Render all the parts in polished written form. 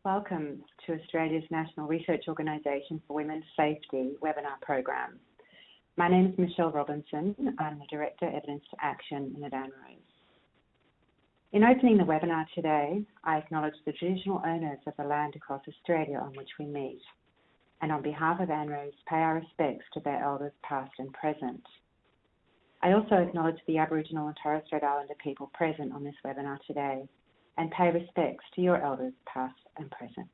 Welcome to Australia's National Research Organisation for Women's Safety webinar program. My name is Michelle Robinson. I'm the Director, Evidence to Action at ANROWS. In opening the webinar today, I acknowledge the traditional owners of the land across Australia on which we meet, and on behalf of ANROWS, pay our respects to their elders past and present. I also acknowledge the Aboriginal and Torres Strait Islander people present on this webinar today, and pay respects to your elders past and present.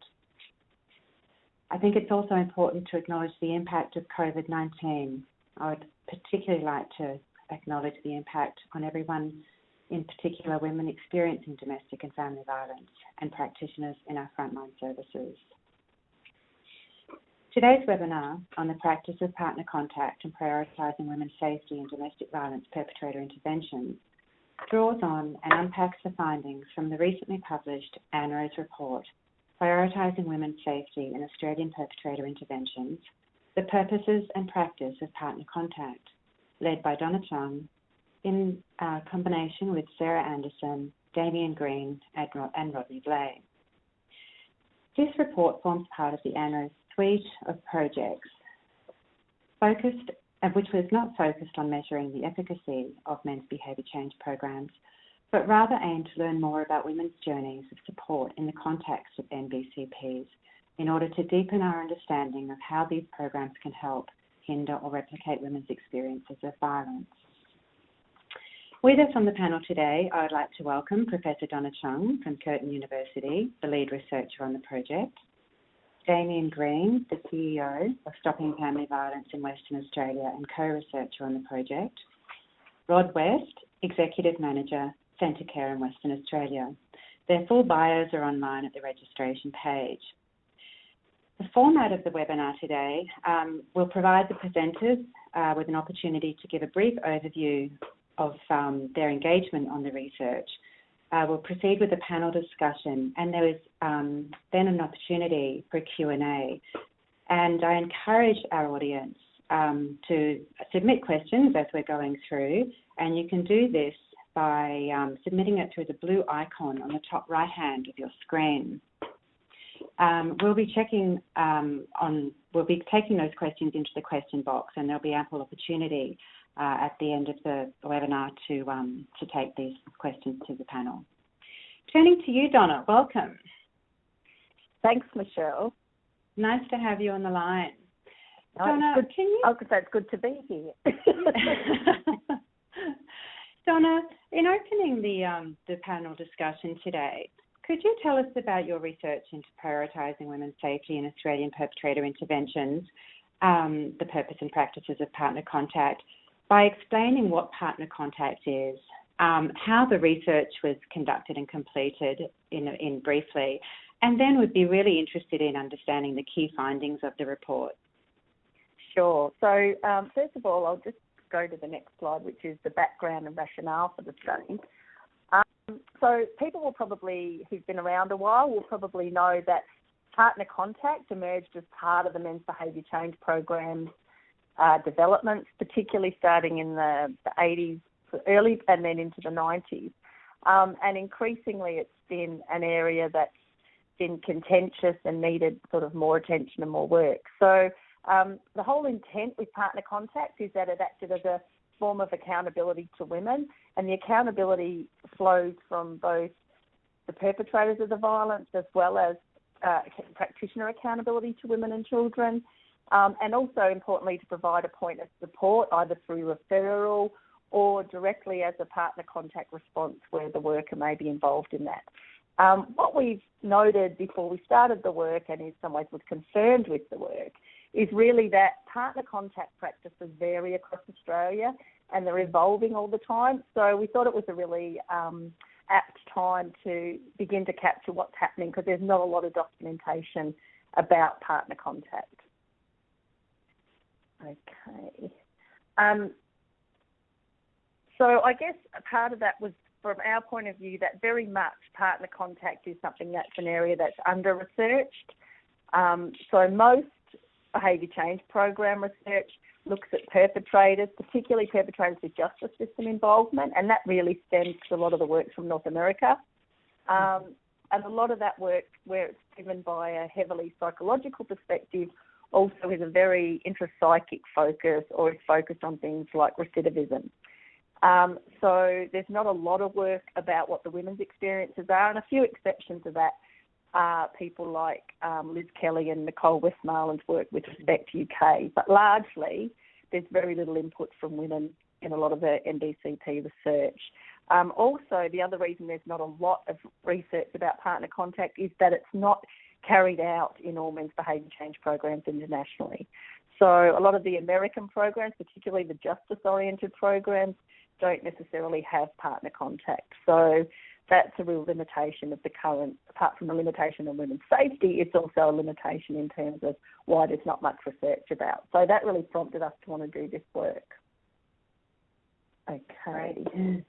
I think it's also important to acknowledge the impact of COVID-19. I would particularly like to acknowledge the impact on everyone, in particular women experiencing domestic and family violence and practitioners in our frontline services. Today's webinar on the practice of partner contact and prioritising women's safety and domestic violence perpetrator interventions draws on and unpacks the findings from the recently published ANROWS report, Prioritising Women's Safety in Australian Perpetrator Interventions, the Purposes and Practice of Partner Contact, led by Donna Chung, in combination with Sarah Anderson, Damien Green, and Rodney Blay. This report forms part of the ANROWS suite of projects which was not focused on measuring the efficacy of men's behaviour change programs, but rather aimed to learn more about women's journeys of support in the context of NBCPs in order to deepen our understanding of how these programs can help, hinder or replicate women's experiences of violence. With us on the panel today, I would like to welcome Professor Donna Chung from Curtin University, the lead researcher on the project, Damien Green, the CEO of Stopping Family Violence in Western Australia and co-researcher on the project, Rod West, Executive Manager, Centre Care in Western Australia. Their full bios are online at the registration page. The format of the webinar today will provide the presenters with an opportunity to give a brief overview of their engagement on the research. We'll proceed with a panel discussion, and there is then an opportunity for Q&A. And I encourage our audience to submit questions as we're going through, and you can do this by submitting it through the blue icon on the top right hand of your screen. We'll be taking those questions into the question box, and there'll be ample opportunity at the end of the webinar to take these questions to the panel. Turning to you, Donna, welcome. Thanks, Michelle. Nice to have you on the line. Donna, can you? I could say it's good to be here. Donna, in opening the panel discussion today, could you tell us about your research into prioritising women's safety in Australian perpetrator interventions, the purpose and practices of partner contact, by explaining what partner contact is, how the research was conducted and completed in briefly, and then would be really interested in understanding the key findings of the report. Sure. So first of all, I'll just go to the next slide, which is the background and rationale for the study. So people will probably, who've been around a while, will probably know that partner contact emerged as part of the men's behaviour change program developments, particularly starting in the 80s, early and then into the 90s. And increasingly it's been an area that's been contentious and needed sort of more attention and more work. So the whole intent with partner contact is that it acted as a form of accountability to women, and the accountability flows from both the perpetrators of the violence as well as practitioner accountability to women and children. And also, importantly, to provide a point of support, either through referral or directly as a partner contact response where the worker may be involved in that. What we've noted before we started the work, and in some ways was concerned with the work, is really that partner contact practices vary across Australia and they're evolving all the time. So we thought it was a really apt time to begin to capture what's happening, because there's not a lot of documentation about partner contact. Okay. So I guess a part of that was, from our point of view, that very much partner contact is something that's an area that's under-researched. So most behaviour change program research looks at perpetrators, particularly perpetrators with justice system involvement, and that really stems to a lot of the work from North America. And a lot of that work, where it's driven by a heavily psychological perspective, also has a very intrapsychic focus, or is focused on things like recidivism. So there's not a lot of work about what the women's experiences are, and a few exceptions to that are people like Liz Kelly and Nicole Westmoreland's work with respect to UK. But largely, there's very little input from women in a lot of the NBCP research. Also, the other reason there's not a lot of research about partner contact is that it's not carried out in all men's behaviour change programs internationally. So a lot of the American programs, particularly the justice-oriented programs, don't necessarily have partner contact. So that's a real limitation of the current, apart from the limitation on women's safety, it's also a limitation in terms of why there's not much research about. So that really prompted us to want to do this work. Okay.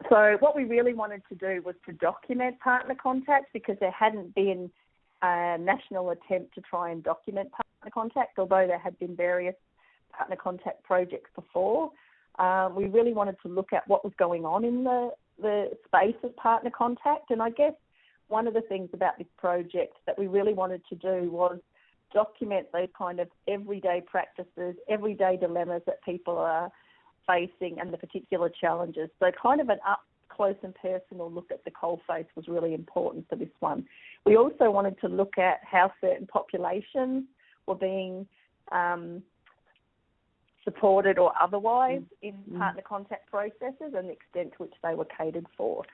So what we really wanted to do was to document partner contact, because there hadn't been a national attempt to try and document partner contact, although there had been various partner contact projects before. We really wanted to look at what was going on in the space of partner contact. And I guess one of the things about this project that we really wanted to do was document those kind of everyday practices, everyday dilemmas that people are facing, and the particular challenges. So kind of an up close and personal look at the coalface was really important for this one. We also wanted to look at how certain populations were being supported or otherwise in partner contact processes, and the extent to which they were catered for.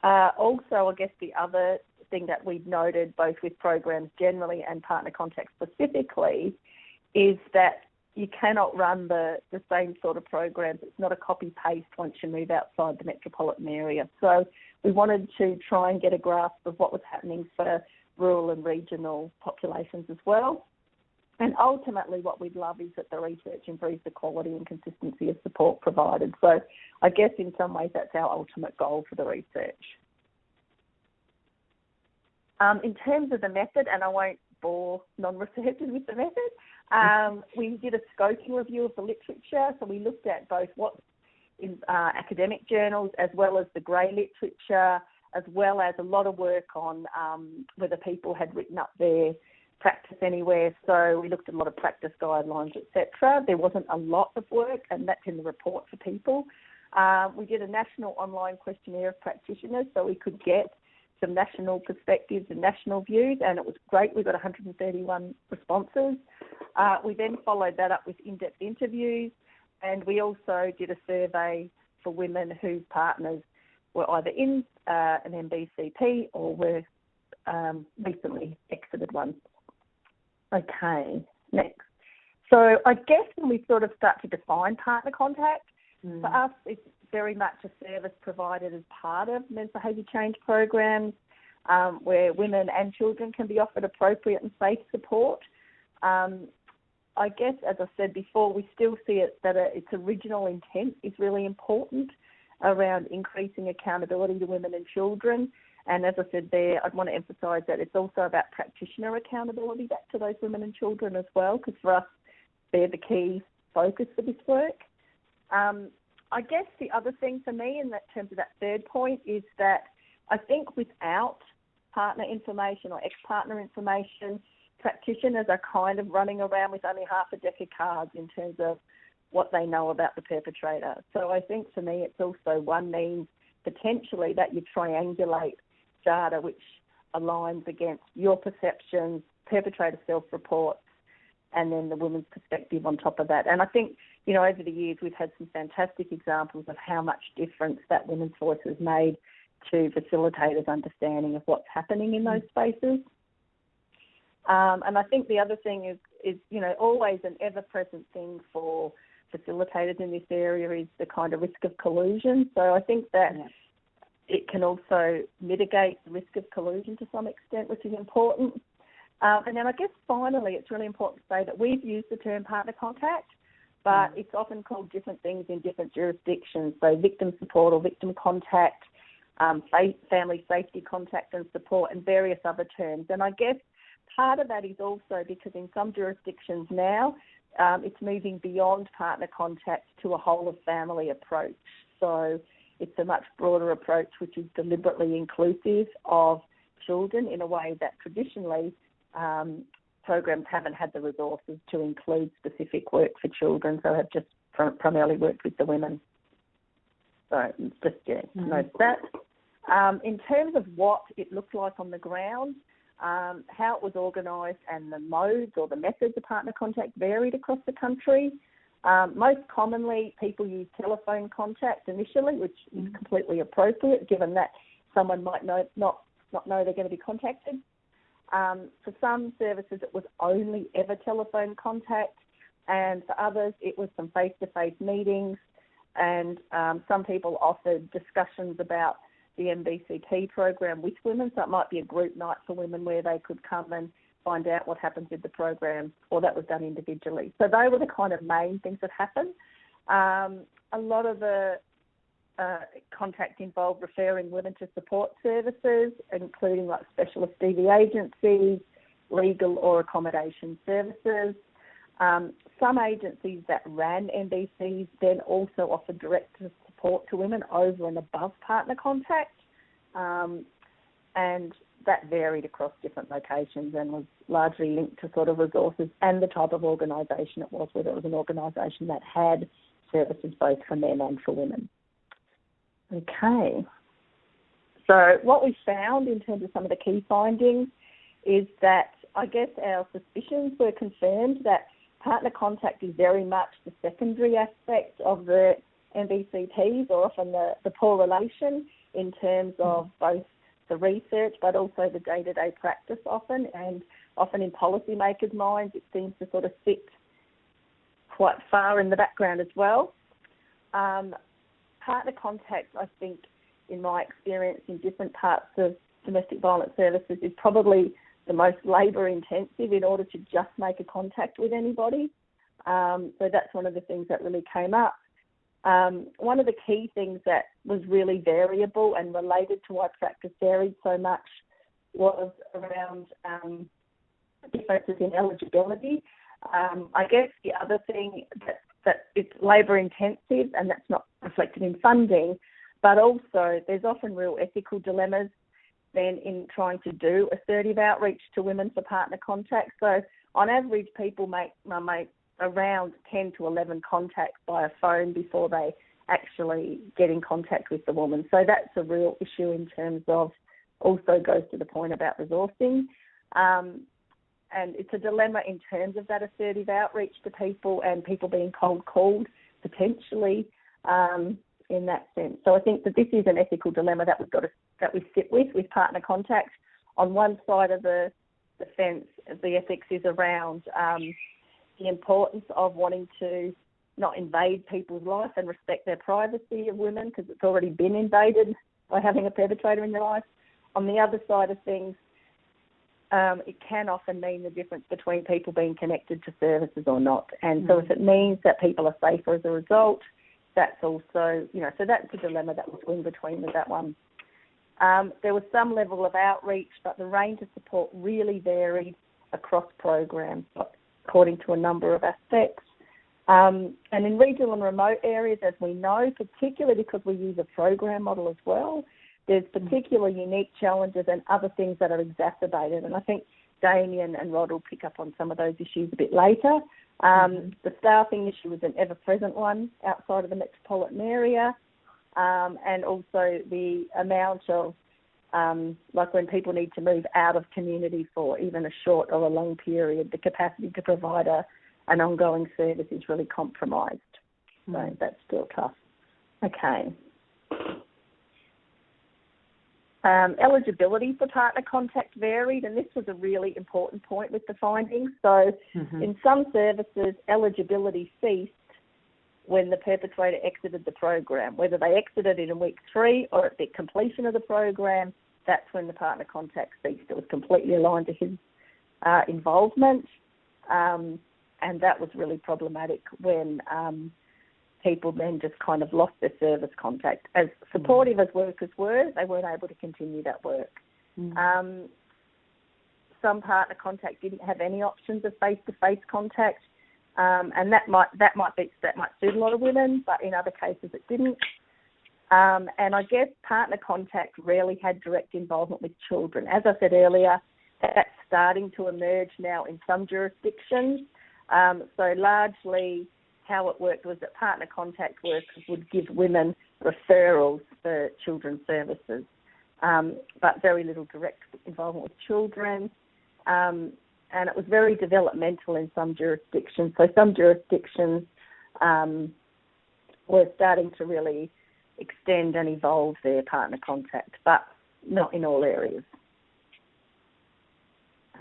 Also, I guess the other thing that we've noted, both with programs generally and partner contact specifically, is that you cannot run the same sort of programs. It's not a copy-paste once you move outside the metropolitan area. So we wanted to try and get a grasp of what was happening for rural and regional populations as well. And ultimately what we'd love is that the research improves the quality and consistency of support provided. So I guess in some ways that's our ultimate goal for the research. In terms of the method, and I won't bore non-researchers with the method, we did a scoping review of the literature. So we looked at both what's in academic journals, as well as the grey literature, as well as a lot of work on whether people had written up their practice anywhere. So we looked at a lot of practice guidelines, etc. There wasn't a lot of work, and that's in the report for people. We did a national online questionnaire of practitioners, so we could get some national perspectives and national views, and it was great. We got 131 responses. We then followed that up with in-depth interviews, and we also did a survey for women whose partners were either in an MBCP or were recently exited one. Okay, next. So I guess when we sort of start to define partner contact, for us it's very much a service provided as part of men's behaviour change programs, where women and children can be offered appropriate and safe support. I guess, as I said before, we still see it that its original intent is really important around increasing accountability to women and children. And as I said there, I'd want to emphasise that it's also about practitioner accountability back to those women and children as well, because for us, they're the key focus for this work. I guess the other thing for me in that terms of that third point is that I think without partner information or ex-partner information, practitioners are kind of running around with only half a deck of cards in terms of what they know about the perpetrator. So I think for me it's also one means potentially that you triangulate data which aligns against your perceptions, perpetrator self-reports, and then the woman's perspective on top of that. And I think, you know, over the years we've had some fantastic examples of how much difference that women's voice has made to facilitators' understanding of what's happening in those spaces. And I think the other thing is, you know, always an ever-present thing for facilitators in this area is the kind of risk of collusion. So I think that it can also mitigate the risk of collusion to some extent, which is important. And then I guess finally it's really important to say that we've used the term partner contact, but it's often called different things in different jurisdictions. So victim support or victim contact, family safety contact and support, and various other terms. And I guess part of that is also because in some jurisdictions now, it's moving beyond partner contact to a whole of family approach. So It's a much broader approach which is deliberately inclusive of children in a way that traditionally programs haven't had the resources to include specific work for children, so have just primarily worked with the women. So just, note that. In terms of what it looked like on the ground, how it was organised and the modes or the methods of partner contact varied across the country. Most commonly, people use telephone contact initially, which is completely appropriate given that someone might not know they're going to be contacted. For some services, it was only ever telephone contact, and for others, it was some face-to-face meetings, and some people offered discussions about the MBCP program with women, so it might be a group night for women where they could come and find out what happens with the program, or that was done individually. So they were the kind of main things that happened. A lot of the contact involved referring women to support services, including like specialist DV agencies, legal or accommodation services. Some agencies that ran MBCs then also offered direct support to women over and above partner contact, and that varied across different locations and was largely linked to sort of resources and the type of organisation it was, whether it was an organisation that had services both for men and for women. Okay. So what we found in terms of some of the key findings is that I guess our suspicions were confirmed that partner contact is very much the secondary aspect of the MBCPs, or often the poor relation in terms of both the research but also the day-to-day practice often, and often in policymakers' minds it seems to sort of sit quite far in the background as well. Partner contact, I think, in my experience in different parts of domestic violence services, is probably the most labour intensive in order to just make a contact with anybody. So that's one of the things that really came up. One of the key things that was really variable and related to why practice varied so much was around differences in eligibility. I guess the other thing that it's labour intensive, and that's not reflected in funding, but also there's often real ethical dilemmas then in trying to do assertive outreach to women for partner contact. So on average, people make around 10 to 11 contacts by phone before they actually get in contact with the woman. So that's a real issue in terms of, also goes to the point about resourcing. And it's a dilemma in terms of that assertive outreach to people and people being cold called potentially in that sense. So I think that this is an ethical dilemma that we sit with partner contact. On one side of the fence, the ethics is around the importance of wanting to not invade people's life and respect their privacy of women, because it's already been invaded by having a perpetrator in your life. On the other side of things, it can often mean the difference between people being connected to services or not. And so if it means that people are safer as a result, that's also, so that's a dilemma that we swing between with that one. There was some level of outreach, but the range of support really varied across programs according to a number of aspects. And in regional and remote areas, as we know, particularly because we use a program model as well, there's particular unique challenges and other things that are exacerbated. And I think Damien and Rod will pick up on some of those issues a bit later. The staffing issue is an ever-present one outside of the metropolitan area. And also the amount of, like when people need to move out of community for even a short or a long period, the capacity to provide an ongoing service is really compromised. So that's still tough. Okay. Eligibility for partner contact varied, and this was a really important point with the findings. So in some services, eligibility ceased when the perpetrator exited the program. Whether they exited it in week 3 or at the completion of the program, that's when the partner contact ceased. It was completely aligned to his involvement, and that was really problematic when people then just kind of lost their service contact. As supportive as workers were, they weren't able to continue that work. Some partner contact didn't have any options of face-to-face contact, and that might suit a lot of women, but in other cases it didn't. And I guess partner contact rarely had direct involvement with children. As I said earlier, that's starting to emerge now in some jurisdictions. So largely how it worked was that partner contact workers would give women referrals for children's services, but very little direct involvement with children. And it was very developmental in some jurisdictions. So some jurisdictions were starting to really extend and evolve their partner contact, but not in all areas.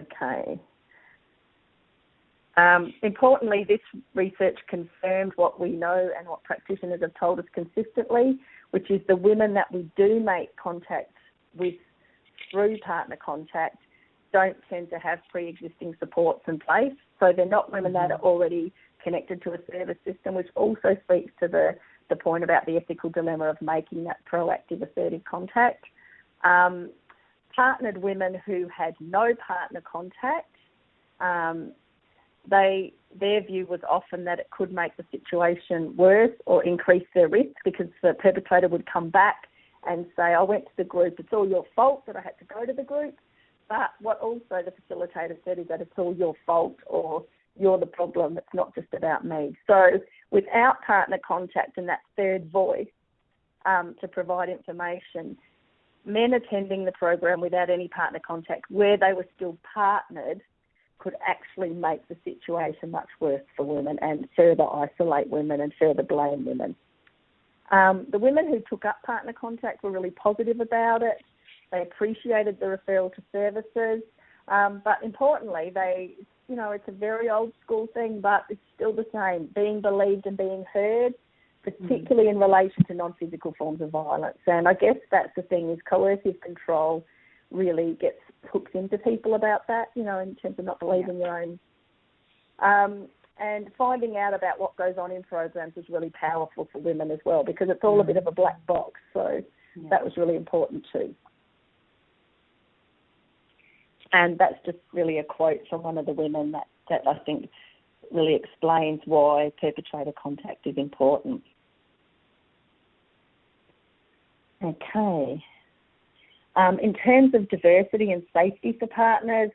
Okay. Importantly, this research confirmed what we know and what practitioners have told us consistently, which is the women that we do make contact with through partner contact don't tend to have pre-existing supports in place. So they're not women that are already connected to a service system, which also speaks to the point about the ethical dilemma of making that proactive, assertive contact. Partnered women who had no partner contact, their view was often that it could make the situation worse or increase their risk, because the perpetrator would come back and say, I went to the group, it's all your fault that I had to go to the group. But what also the facilitator said is that it's all your fault, or you're the problem, it's not just about me. So without partner contact and that third voice to provide information, men attending the program without any partner contact, where they were still partnered, could actually make the situation much worse for women and further isolate women and further blame women. The women who took up partner contact were really positive about it. They appreciated the referral to services, but importantly, it's a very old school thing, but it's still the same, being believed and being heard, particularly in relation to non-physical forms of violence. And I guess that's the thing, is coercive control really gets hooked into people about that, in terms of not believing your own. And finding out about what goes on in programs is really powerful for women as well, because it's all a bit of a black box. So that was really important too. And that's just really a quote from one of the women that I think really explains why perpetrator contact is important. Okay. In terms of diversity and safety for partners,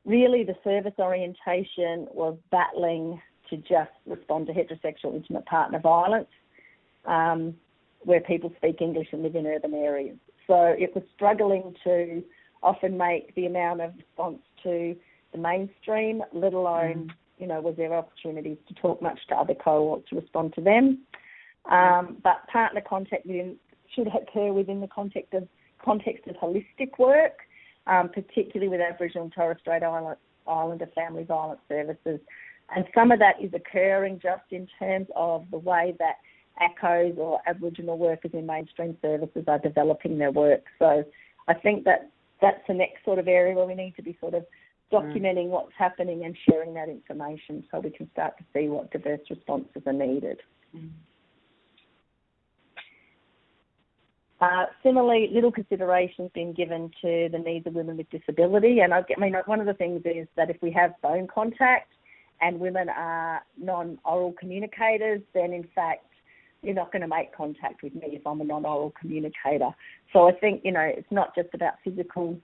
really the service orientation was battling to just respond to heterosexual intimate partner violence, where people speak English and live in urban areas. So it was struggling to often make the amount of response to the mainstream, let alone, was there opportunities to talk much to other cohorts to respond to them. But partner contact should occur within the context of holistic work, particularly with Aboriginal and Torres Strait Islander family violence services. And some of that is occurring just in terms of the way that ACOs or Aboriginal workers in mainstream services are developing their work. So I think that's the next sort of area where we need to be sort of documenting what's happening and sharing that information so we can start to see what diverse responses are needed. Similarly, little consideration has been given to the needs of women with disability. And one of the things is that if we have phone contact and women are non-oral communicators, then in fact, you're not going to make contact with me if I'm a non-oral communicator. So I think, it's not just about physical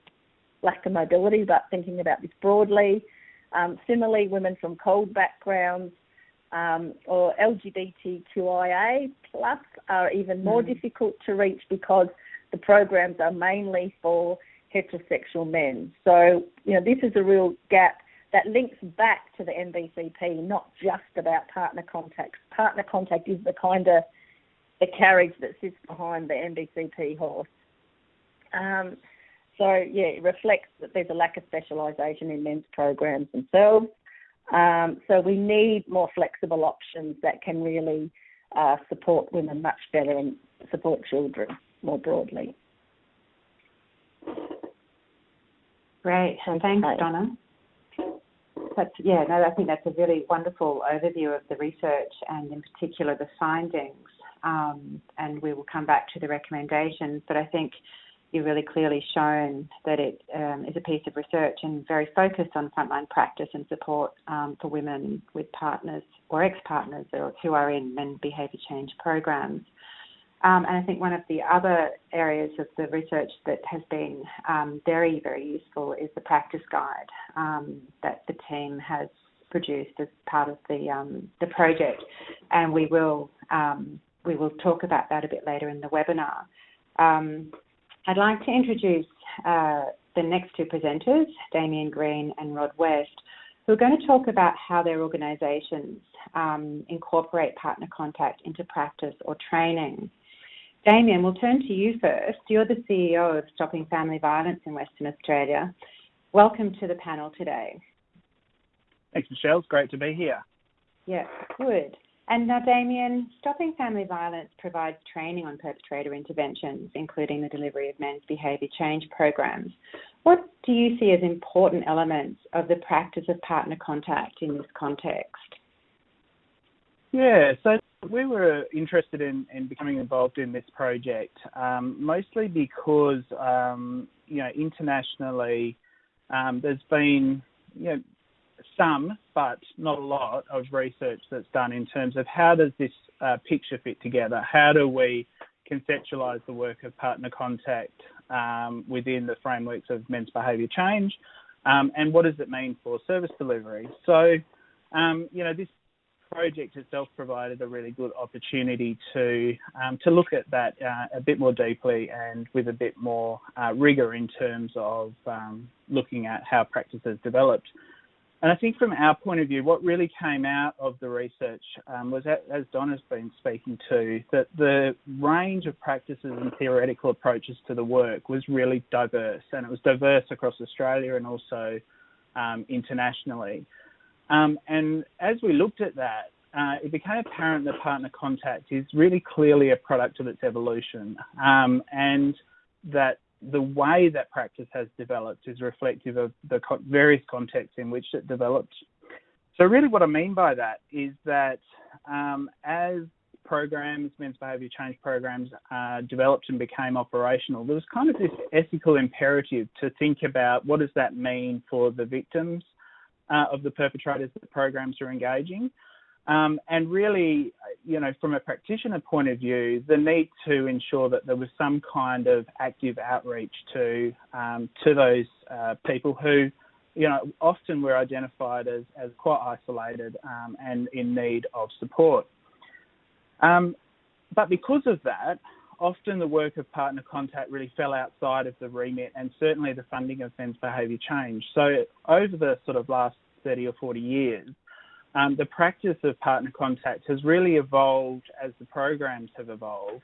lack of mobility, but thinking about this broadly. Similarly, women from cold backgrounds or LGBTQIA plus are even more difficult to reach because the programs are mainly for heterosexual men. So, this is a real gap that links back to the NBCP, not just about partner contact. Partner contact is the carriage that sits behind the NBCP horse. It reflects that there's a lack of specialisation in men's programs themselves. So we need more flexible options that can really support women much better and support children more broadly. Great. Thanks, Donna. I think that's a really wonderful overview of the research and in particular the findings. And we will come back to the recommendations, but I think you've really clearly shown that it is a piece of research and very focused on frontline practice and support for women with partners or ex-partners or who are in men behaviour change programs. And I think one of the other areas of the research that has been very, very useful is the practice guide that the team has produced as part of the project, and we will talk about that a bit later in the webinar. I'd like to introduce the next two presenters, Damien Green and Rod West, who are going to talk about how their organisations incorporate partner contact into practice or training. Damien, we'll turn to you first. You're the CEO of Stopping Family Violence in Western Australia. Welcome to the panel today. Thanks, Michelle. It's great to be here. Yeah, good. And now, Damien, Stopping Family Violence provides training on perpetrator interventions, including the delivery of men's behaviour change programs. What do you see as important elements of the practice of partner contact in this context? Yeah, so we were interested in becoming involved in this project, mostly because, internationally, there's been, some, but not a lot of research that's done in terms of how does this picture fit together? How do we conceptualise the work of partner contact within the frameworks of men's behaviour change? And what does it mean for service delivery? So, this project itself provided a really good opportunity to look at that a bit more deeply and with a bit more rigour in terms of looking at how practice has developed. And I think from our point of view, what really came out of the research was, as Donna's been speaking to, that the range of practices and theoretical approaches to the work was really diverse, and it was diverse across Australia and also internationally. And as we looked at that, it became apparent that partner contact is really clearly a product of its evolution, and that the way that practice has developed is reflective of the various contexts in which it developed. So really what I mean by that is that as programs, men's behaviour change programs, developed and became operational, there was kind of this ethical imperative to think about what does that mean for the victims of the perpetrators that programs are engaging. And really, from a practitioner point of view, the need to ensure that there was some kind of active outreach to those people who, often were identified as quite isolated and in need of support. But because of that, often the work of partner contact really fell outside of the remit and certainly the funding of men's behaviour change. So over the sort of last 30 or 40 years, the practice of partner contact has really evolved as the programs have evolved,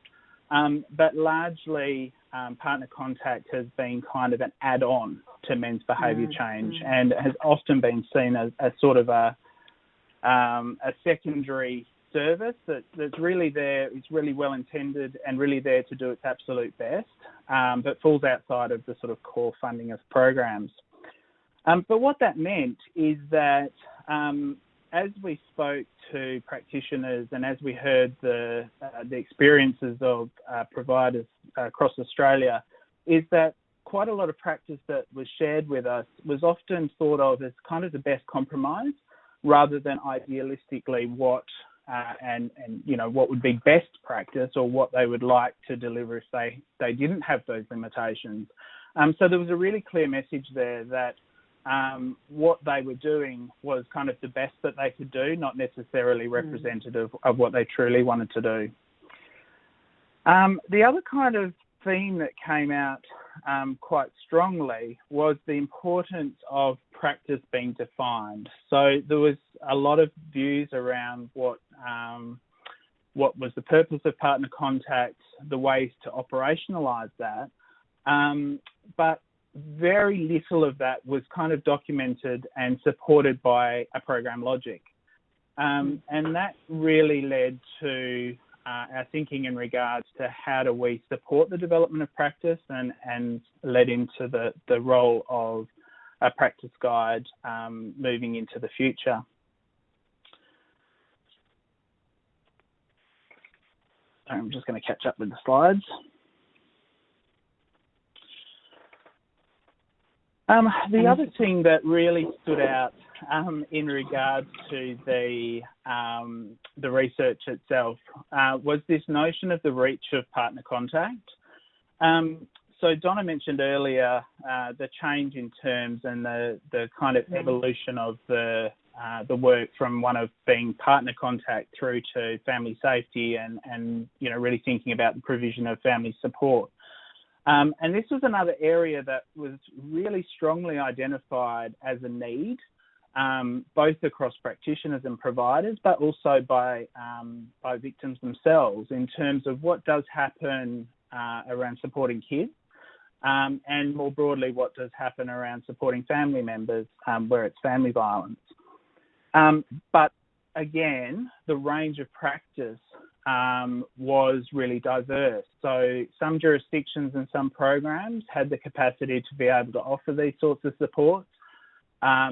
but largely partner contact has been kind of an add-on to men's behaviour change and has often been seen as sort of a secondary service that's really there, it's really well intended and really there to do its absolute best, but falls outside of the sort of core funding of programs. But what that meant is that as we spoke to practitioners and as we heard the experiences of providers across Australia, is that quite a lot of practice that was shared with us was often thought of as kind of the best compromise rather than idealistically what what would be best practice or what they would like to deliver if they didn't have those limitations. So there was a really clear message there that what they were doing was kind of the best that they could do, not necessarily representative of what they truly wanted to do. The other kind of theme that came out quite strongly was the importance of practice being defined. So there was a lot of views around what was the purpose of partner contact, the ways to operationalise that, but very little of that was kind of documented and supported by a program logic. And that really led to our thinking in regards to how do we support the development of practice and led into the role of a practice guide moving into the future. I'm just going to catch up with the slides. The other thing that really stood out in regards to the research itself was this notion of the reach of partner contact. So Donna mentioned earlier the change in terms and the kind of evolution of the work from one of being partner contact through to family safety and really thinking about the provision of family support. And this was another area that was really strongly identified as a need, both across practitioners and providers, but also by victims themselves in terms of what does happen around supporting kids, and more broadly, what does happen around supporting family members where it's family violence. But again, the range of practice was really diverse. So some jurisdictions and some programs had the capacity to be able to offer these sorts of supports,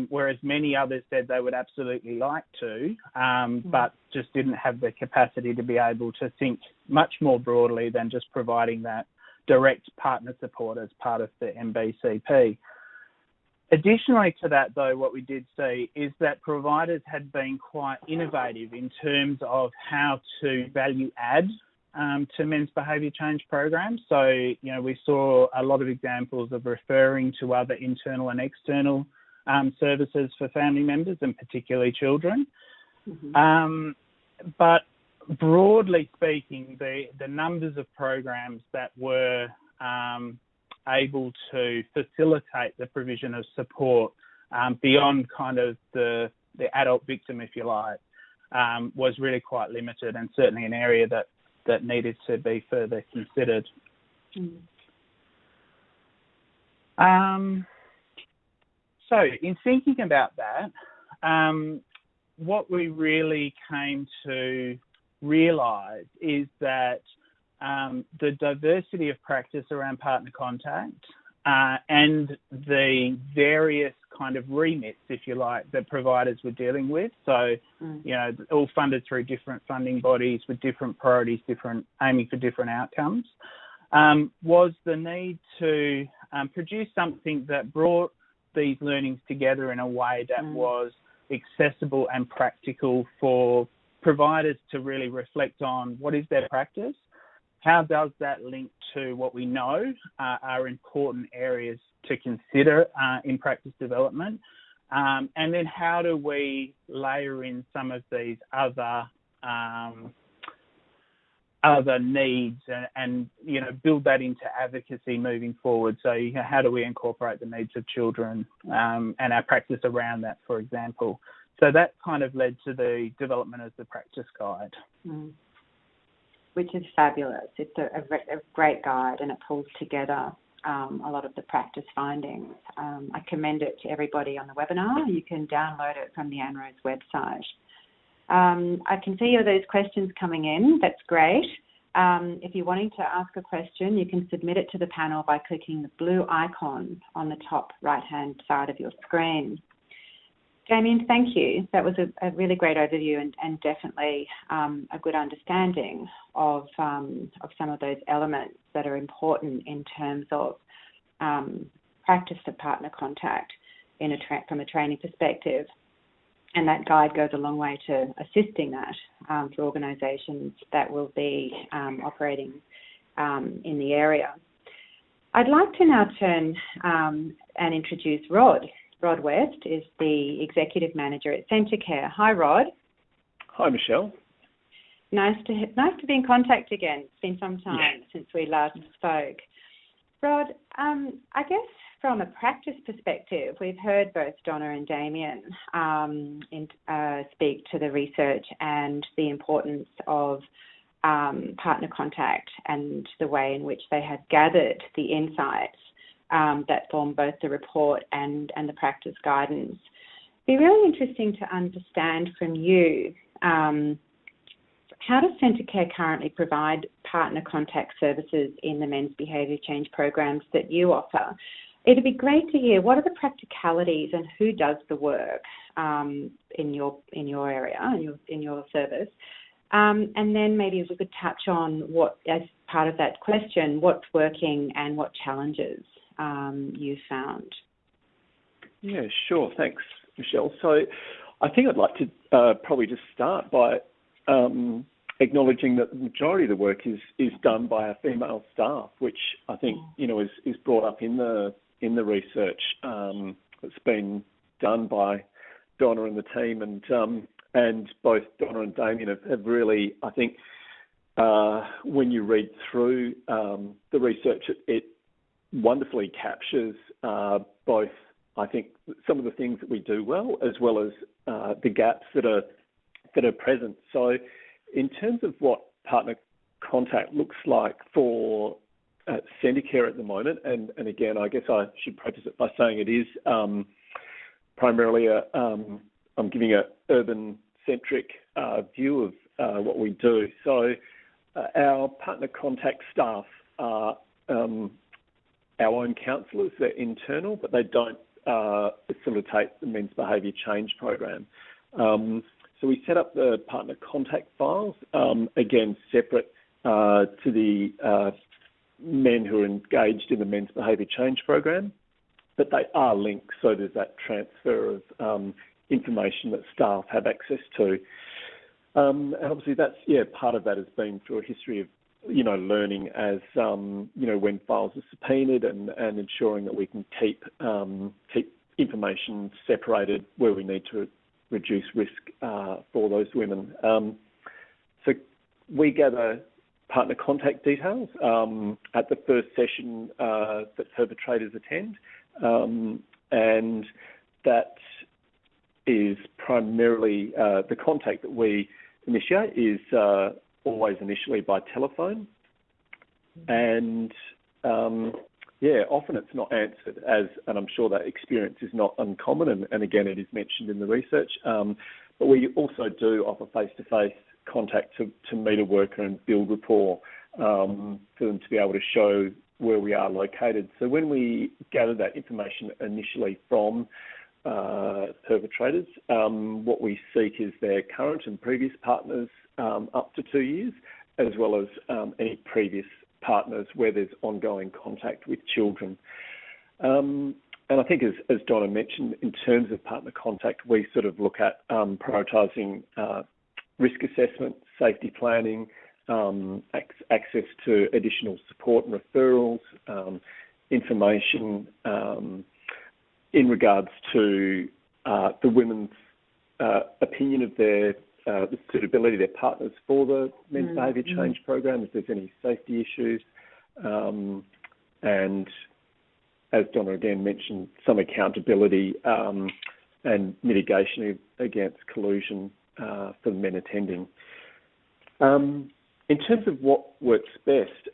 whereas many others said they would absolutely like to, but just didn't have the capacity to be able to think much more broadly than just providing that direct partner support as part of the MBCP. Additionally to that, though, what we did see is that providers had been quite innovative in terms of how to value add to men's behaviour change programs. So, we saw a lot of examples of referring to other internal and external services for family members and particularly children. But broadly speaking, the numbers of programs that were able to facilitate the provision of support beyond kind of the adult victim, if you like, was really quite limited, and certainly an area that needed to be further considered. So in thinking about that, what we really came to realise is that the diversity of practice around partner contact and the various kind of remits, if you like, that providers were dealing with. So, all funded through different funding bodies with different priorities, aiming for different outcomes, was the need to produce something that brought these learnings together in a way that was accessible and practical for providers to really reflect on what is their practice, how does that link to what we know are important areas to consider in practice development, and then how do we layer in some of these other needs and build that into advocacy moving forward. So how do we incorporate the needs of children and our practice around that, for example. So that kind of led to the development of the practice guide. Which is fabulous. It's a great guide, and it pulls together a lot of the practice findings. I commend it to everybody on the webinar. You can download it from the ANROWS website. I can see all those questions coming in. That's great. If you're wanting to ask a question, you can submit it to the panel by clicking the blue icon on the top right-hand side of your screen. Damien, thank you. That was a really great overview and definitely a good understanding of some of those elements that are important in terms of practice of partner contact from a training perspective. And that guide goes a long way to assisting that for organisations that will be operating in the area. I'd like to now turn and introduce Rod. Rod West is the Executive Manager at Centrecare. Hi, Rod. Hi, Michelle. Nice to be in contact again. It's been some time since we last spoke. Rod, I guess from a practice perspective, we've heard both Donna and Damien speak to the research and the importance of partner contact and the way in which they have gathered the insights that form both the report and the practice guidance. It'd be really interesting to understand from you, how does Centrecare currently provide partner contact services in the men's behaviour change programs that you offer? It'd be great to hear what are the practicalities and who does the work in your area, in your service. And then maybe if we could touch on what, as part of that question, what's working and what challenges you found. Yeah, sure. Thanks, Michelle. So I think I'd like to probably just start by acknowledging that the majority of the work is done by our female staff, which I think, is brought up in the research that's been done by Donna and the team, and both Donna and Damien have really, I think, when you read through the research, it wonderfully captures both, I think, some of the things that we do well as the gaps that are present. So in terms of what partner contact looks like for Centacare at the moment, and again, I guess I should preface it by saying it is primarily I'm giving an urban-centric view of what we do. So our partner contact staff are our own counsellors. They're internal, but they don't facilitate the men's behaviour change program. So we set up the partner contact files, again, separate to the men who are engaged in the men's behaviour change program, but they are linked, so there's that transfer of information that staff have access to. And obviously that's, part of that has been through a history of, learning as, when files are subpoenaed and ensuring that we can keep information separated where we need to reduce risk for those women. So we gather partner contact details at the first session that perpetrators attend, and that is primarily the contact that we initiate is always initially by telephone, and often it's not answered, and I'm sure that experience is not uncommon, and again it is mentioned in the research, but we also do offer face-to-face contact to meet a worker and build rapport for them to be able to show where we are located. So when we gather that information initially from perpetrators, what we seek is their current and previous partners up to 2 years, as well as any previous partners where there's ongoing contact with children. And I think as Donna mentioned, in terms of partner contact, we sort of look at prioritising risk assessment, safety planning, access to additional support and referrals, information in regards to the women's opinion of the suitability of their partners for the men's behaviour change program, if there's any safety issues, and as Donna again mentioned, some accountability and mitigation against collusion for the men attending. In terms of what works best,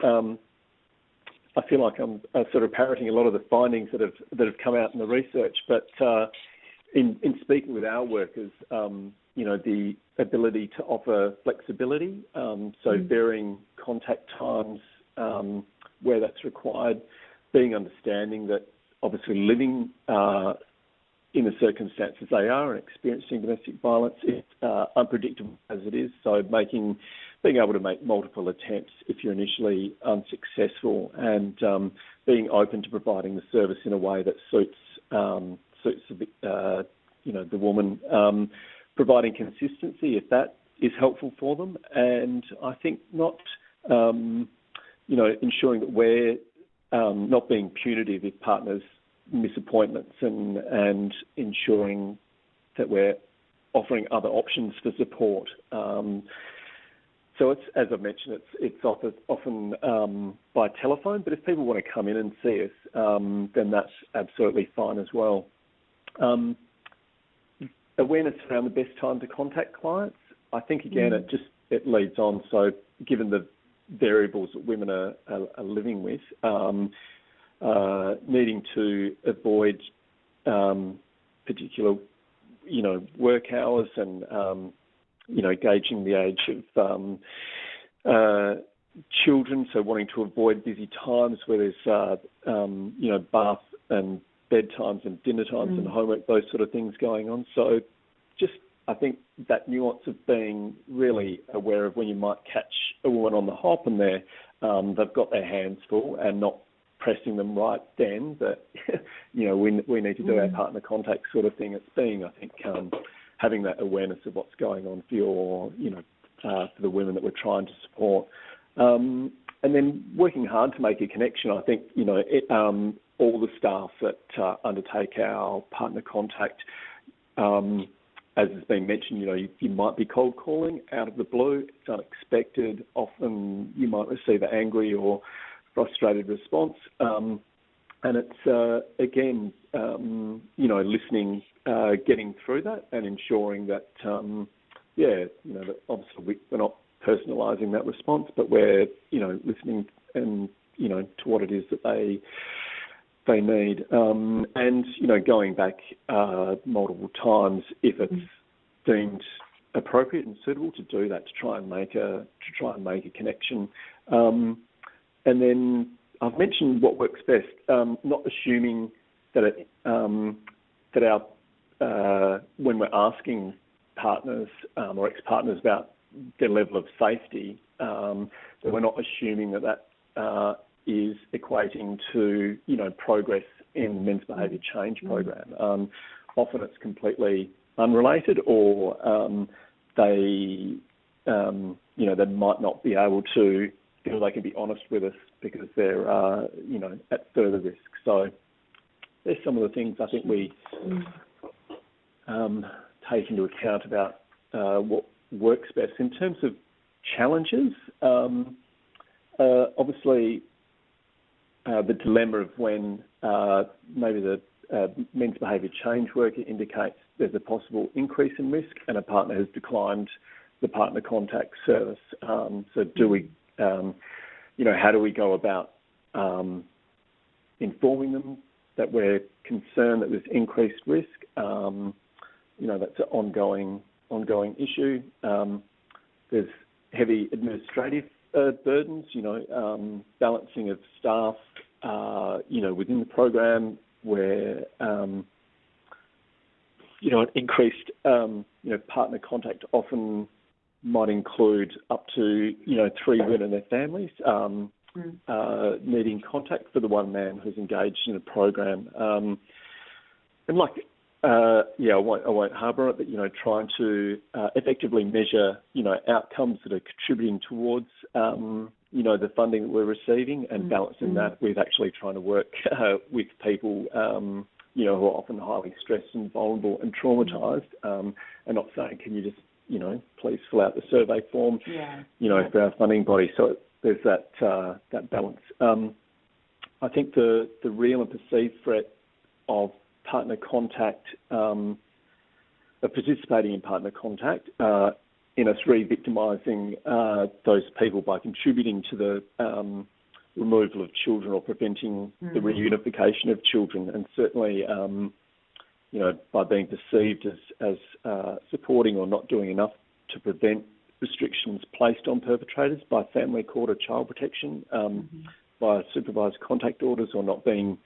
I feel like I'm sort of parroting a lot of the findings that have come out in the research, but in speaking with our workers, the ability to offer flexibility, so varying contact times where that's required, being understanding that obviously living in the circumstances they are and experiencing domestic violence is unpredictable as it is, so being able to make multiple attempts if you're initially unsuccessful, and being open to providing the service in a way that suits the woman, providing consistency if that is helpful for them, and I think not ensuring that we're not being punitive if partners miss appointments, and ensuring that we're offering other options for support. So it's, as I've mentioned, it's often by telephone, but if people want to come in and see us, then that's absolutely fine as well. Awareness around the best time to contact clients, I think again it leads on. So given the variables that women are living with, needing to avoid particular work hours, and gauging the age of children, so wanting to avoid busy times where there's bath and bedtimes and dinner times and homework, those sort of things going on. So just, I think that nuance of being really aware of when you might catch a woman on the hop and they've got their hands full and not pressing them right then that, we need to do our partner contact sort of thing. It's being, I think, having that awareness of what's going on for for the women that we're trying to support. And then working hard to make a connection. I think, all the staff that undertake our partner contact, as has been mentioned, you might be cold calling out of the blue. It's unexpected. Often you might receive an angry or frustrated response. And it's, again, listening, getting through that and ensuring that, that obviously we're not personalising that response, but we're, listening and, to what it is that they need. And, going back multiple times if it's deemed appropriate and suitable to do that, to try and make a connection. And then I've mentioned what works best, not assuming that when we're asking partners or ex-partners about their level of safety, that we're not assuming that is equating to, progress in the men's behaviour change program. Often it's completely unrelated, or they might not be able to feel they can be honest with us because they're, at further risk. So there's some of the things I think we take into account about what works best. In terms of challenges, obviously the dilemma of when maybe the men's behaviour change worker indicates there's a possible increase in risk and a partner has declined the partner contact service. So do we, how do we go about informing them that we're concerned that there's increased risk? That's an ongoing issue. There's heavy administrative burdens, balancing of staff, within the program where, an increased, partner contact often might include up to, 3 women and their families needing contact for the one man who's engaged in a program. I won't harbour it, but, trying to effectively measure, outcomes that are contributing towards, the funding that we're receiving and balancing that with actually trying to work with people, who are often highly stressed and vulnerable and traumatised, and not saying, can you just, please fill out the survey form, for our funding body. So there's that balance. I think the real and perceived threat of partner contact, of participating in partner contact, in us re-victimising those people by contributing to the removal of children or preventing the reunification of children, and certainly, by being perceived as supporting or not doing enough to prevent restrictions placed on perpetrators by family court or child protection, by supervised contact orders, or not being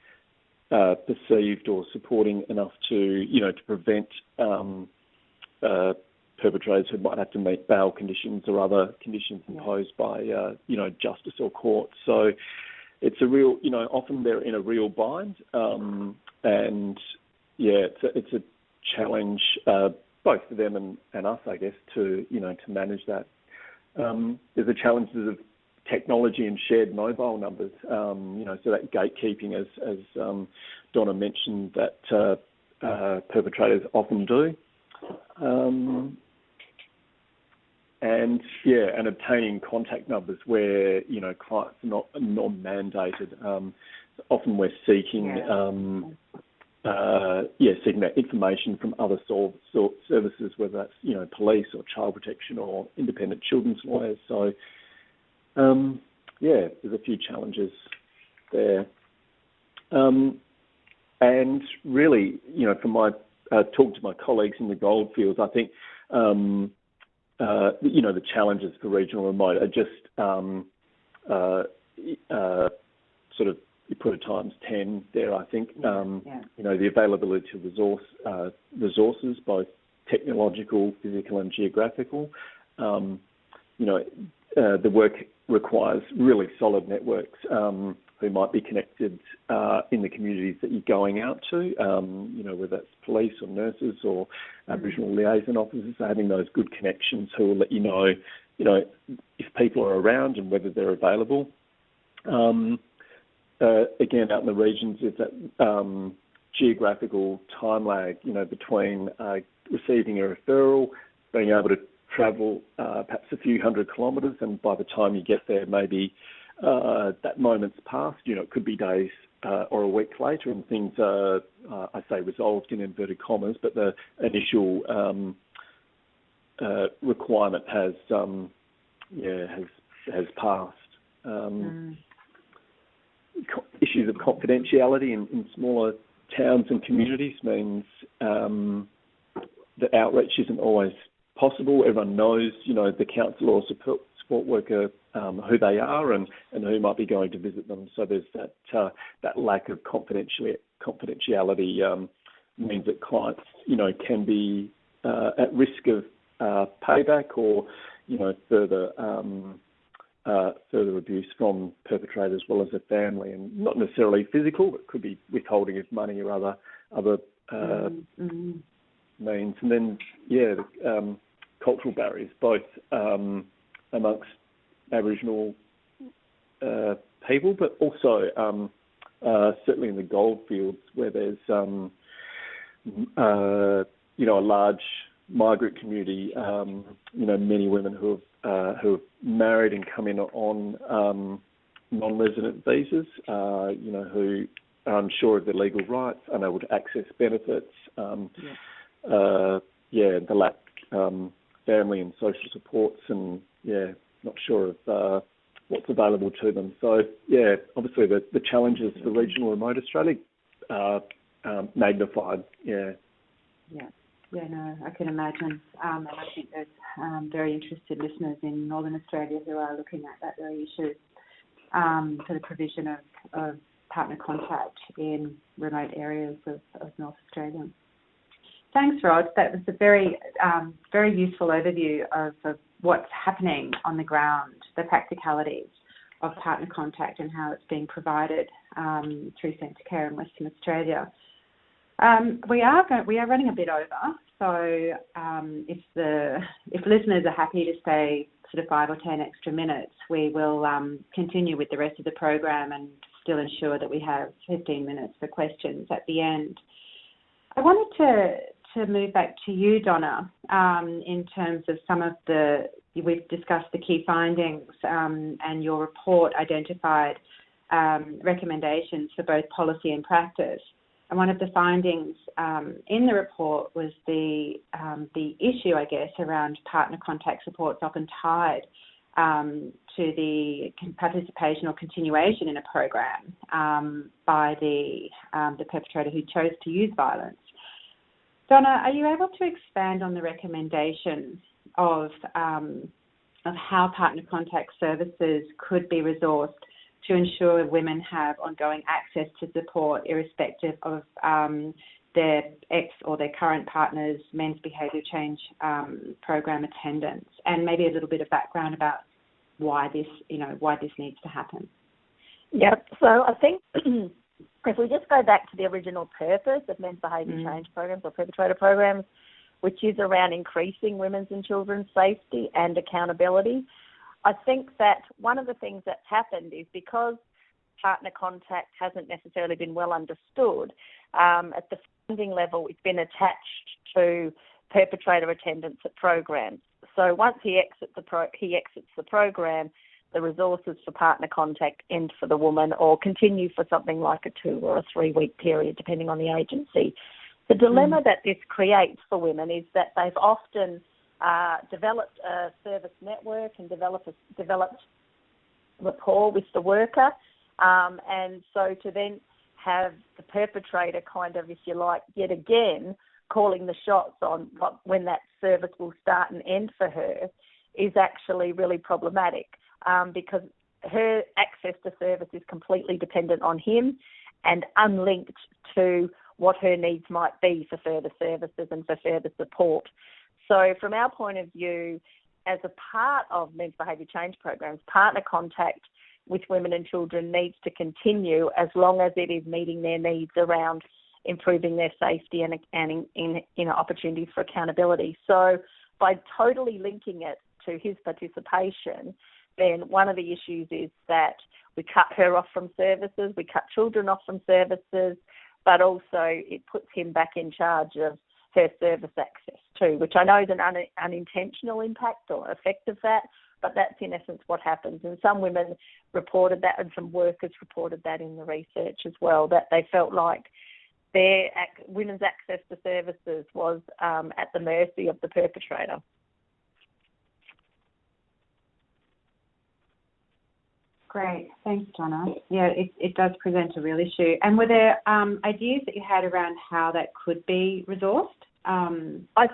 perceived or supporting enough to prevent perpetrators who might have to meet bail conditions or other conditions imposed by justice or court. So it's a real, often they're in a real bind, and it's a challenge both for them and us, I guess, to manage that. There's the challenges of technology and shared mobile numbers, so that gatekeeping, as Donna mentioned, that perpetrators often do. And obtaining contact numbers where, clients are not mandated. Often we're seeking, seeking that information from other services, whether that's, police or child protection or independent children's lawyers. So, there's a few challenges there. And really, from my talk to my colleagues in the goldfields, I think, the challenges for regional remote are just sort of, you put it times 10 there, I think. The availability of resources, both technological, physical and geographical. The work requires really solid networks who might be connected in the communities that you're going out to, whether that's police or nurses or Aboriginal liaison officers, having those good connections who will let you know, if people are around and whether they're available. Again, out in the regions, there's that geographical time lag, between receiving a referral, being able to travel perhaps a few hundred kilometres, and by the time you get there, maybe that moment's passed. It could be days or a week later, and things are, I say, resolved in inverted commas, but the initial requirement has passed. Issues of confidentiality in smaller towns and communities means that outreach isn't always possible. Everyone knows, the counsellor or support worker, who they are and who might be going to visit them. So there's that lack of confidentiality means that clients, can be at risk of payback or, further abuse from perpetrator as well as the family, and not necessarily physical, but could be withholding of money or other means. And then, the cultural barriers, both amongst Aboriginal people, but also certainly in the goldfields where there's a large migrant community, many women who have married and come in on non-resident visas, who are unsure of their legal rights, unable to access benefits, the lack family and social supports, and not sure of what's available to them. So obviously the challenges for regional remote Australia are magnified. I can imagine, and I think there's very interested listeners in Northern Australia who are looking at that very issue for the provision of partner contact in remote areas of North Australia. Thanks, Rod. That was a very, very useful overview of what's happening on the ground, the practicalities of partner contact and how it's being provided through Centre Care in Western Australia. We are running a bit over, so if listeners are happy to stay sort of 5 or 10 extra minutes, we will continue with the rest of the program and still ensure that we have 15 minutes for questions at the end. I wanted to move back to you, Donna, in terms of we've discussed the key findings and your report identified recommendations for both policy and practice. And one of the findings in the report was the issue, I guess, around partner contact supports often tied to the participation or continuation in a program by the perpetrator who chose to use violence. Donna, are you able to expand on the recommendations of how partner contact services could be resourced to ensure women have ongoing access to support irrespective of their ex or their current partner's men's behaviour change program attendance, and maybe a little bit of background about why this needs to happen? Yeah, so I think if we just go back to the original purpose of men's behaviour change programs or perpetrator programs, which is around increasing women's and children's safety and accountability, I think that one of the things that's happened is because partner contact hasn't necessarily been well understood, at the funding level it's been attached to perpetrator attendance at programs. So once he exits the program, the resources for partner contact end for the woman or continue for something like a 2 or a 3 week period, depending on the agency. The dilemma that this creates for women is that they've often developed a service network and developed rapport with the worker, and so to then have the perpetrator kind of, if you like, yet again calling the shots on when that service will start and end for her is actually really problematic, because her access to service is completely dependent on him and unlinked to what her needs might be for further services and for further support. So from our point of view, as a part of men's behaviour change programs, partner contact with women and children needs to continue as long as it is meeting their needs around improving their safety and in opportunities for accountability. So by totally linking it to his participation, then one of the issues is that we cut her off from services, we cut children off from services, but also it puts him back in charge of her service access too, which I know is an unintentional impact or effect of that, but that's in essence what happens. And some women reported that, and some workers reported that in the research as well, that they felt like their women's access to services was at the mercy of the perpetrator. Great, thanks, Donna. Yeah, it does present a real issue. And were there ideas that you had around how that could be resourced? I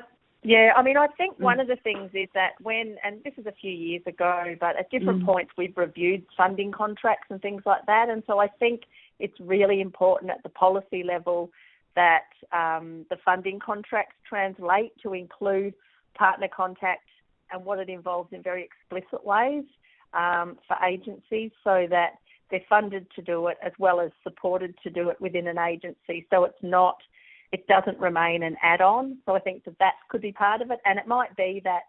think one of the things is that and this is a few years ago, but at different points we've reviewed funding contracts and things like that. And so I think it's really important at the policy level that the funding contracts translate to include partner contact and what it involves in very explicit ways for agencies, so that they're funded to do it as well as supported to do it within an agency. So it doesn't remain an add-on. So I think that could be part of it. And it might be that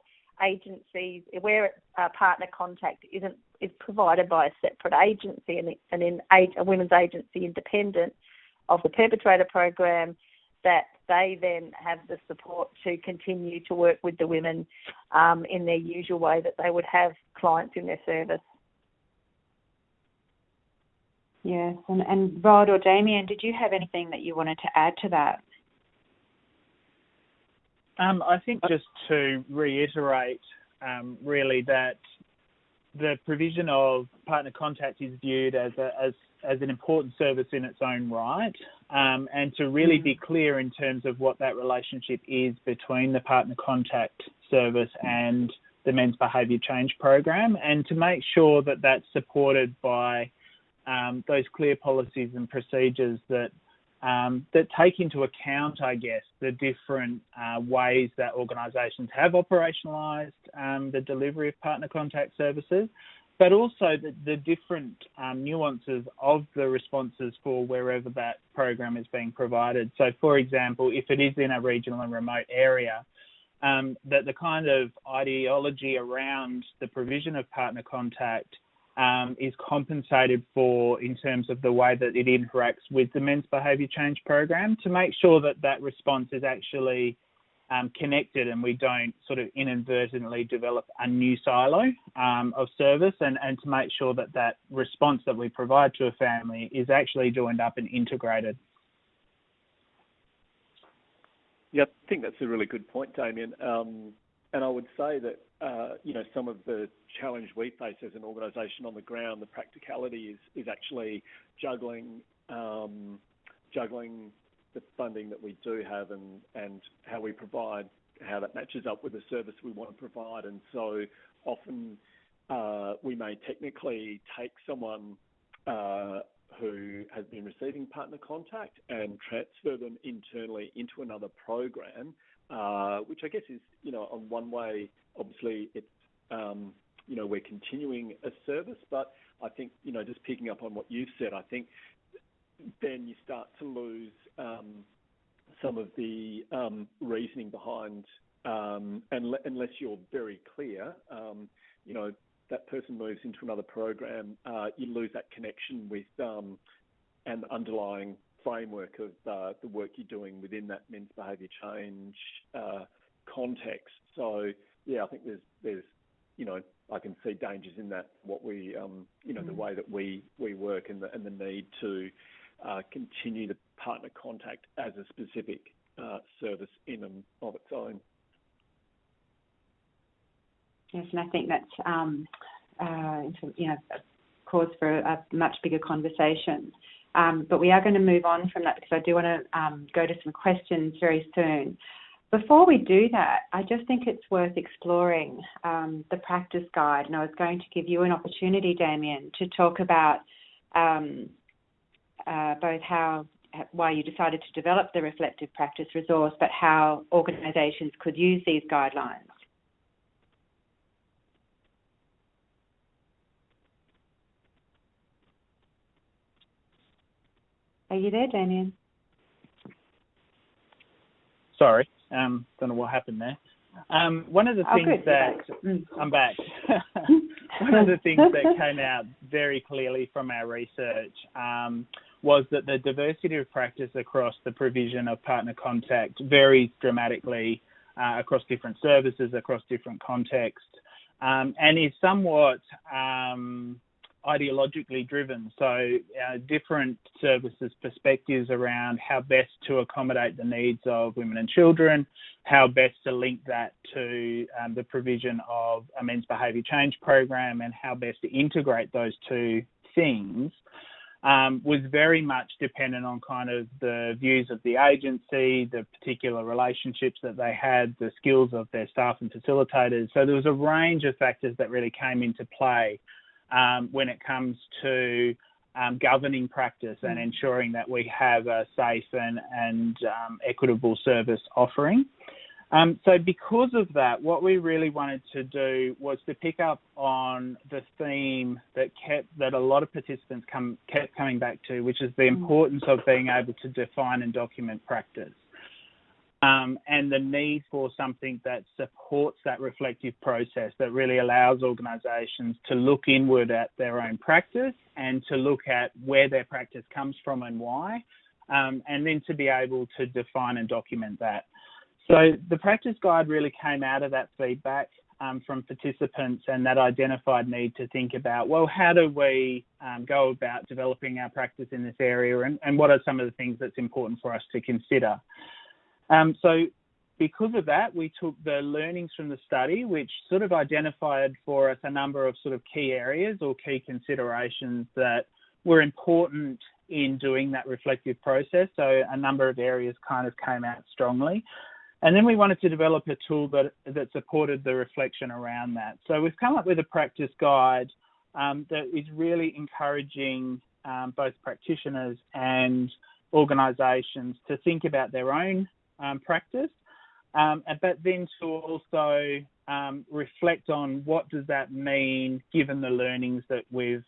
agencies, where partner contact is provided by a separate agency and in a women's agency independent of the perpetrator program, that they then have the support to continue to work with the women in their usual way that they would have clients in their service. Yes, and Rod or Damien, did you have anything that you wanted to add to that? I think just to reiterate, really, that the provision of partner contact is viewed as an important service in its own right, and to really be clear in terms of what that relationship is between the partner contact service and the Men's Behaviour Change Program, and to make sure that that's supported by those clear policies and procedures that take into account, I guess, the different ways that organisations have operationalised the delivery of partner contact services, but also the different nuances of the responses for wherever that program is being provided. So, for example, if it is in a regional and remote area, that the kind of ideology around the provision of partner contact is compensated for in terms of the way that it interacts with the Men's Behaviour Change Program, to make sure that that response is actually connected and we don't sort of inadvertently develop a new silo of service, and to make sure that that response that we provide to a family is actually joined up and integrated. Yeah, I think that's a really good point, Damien. And I would say that, some of the challenge we face as an organisation on the ground, the practicality is actually juggling the funding that we do have and how we provide, how that matches up with the service we want to provide. And so often we may technically take someone who has been receiving partner contact and transfer them internally into another program, which I guess is, on one way, obviously it's, we're continuing a service, but I think, just picking up on what you've said, I think then you start to lose some of the reasoning behind, unless you're very clear, that person moves into another program, you lose that connection with and the underlying framework of the work you're doing within that men's behaviour change context. So, yeah, I think there's I can see dangers in that, what we, the way that we work and the need to continue the partner contact as a specific service in and of its own. Yes, and I think that's cause for a much bigger conversation. But we are going to move on from that, because I do want to go to some questions very soon. Before we do that, I just think it's worth exploring the practice guide, and I was going to give you an opportunity, Damien, to talk about both why you decided to develop the reflective practice resource, but how organisations could use these guidelines. Are you there, Damien? Sorry, don't know what happened there. One of the things I'm back. One of the things that came out very clearly from our research was that the diversity of practice across the provision of partner contact varies dramatically across different services, across different contexts, and is somewhat ideologically driven. So different services' perspectives around how best to accommodate the needs of women and children, how best to link that to the provision of a men's behaviour change program, and how best to integrate those two things was very much dependent on kind of the views of the agency, the particular relationships that they had, the skills of their staff and facilitators. So there was a range of factors that really came into play when it comes to governing practice and ensuring that we have a safe and equitable service offering. So because of that, what we really wanted to do was to pick up on the theme that a lot of participants kept coming back to, which is the importance of being able to define and document practice. And the need for something that supports that reflective process that really allows organisations to look inward at their own practice and to look at where their practice comes from and why, and then to be able to define and document that. So the practice guide really came out of that feedback from participants and that identified need to think about, well, how do we go about developing our practice in this area, and what are some of the things that's important for us to consider? So because of that, we took the learnings from the study, which sort of identified for us a number of sort of key areas or key considerations that were important in doing that reflective process. So a number of areas kind of came out strongly. And then we wanted to develop a tool that supported the reflection around that. So we've come up with a practice guide that is really encouraging both practitioners and organisations to think about their own practice, but then to also reflect on what does that mean given the learnings that we've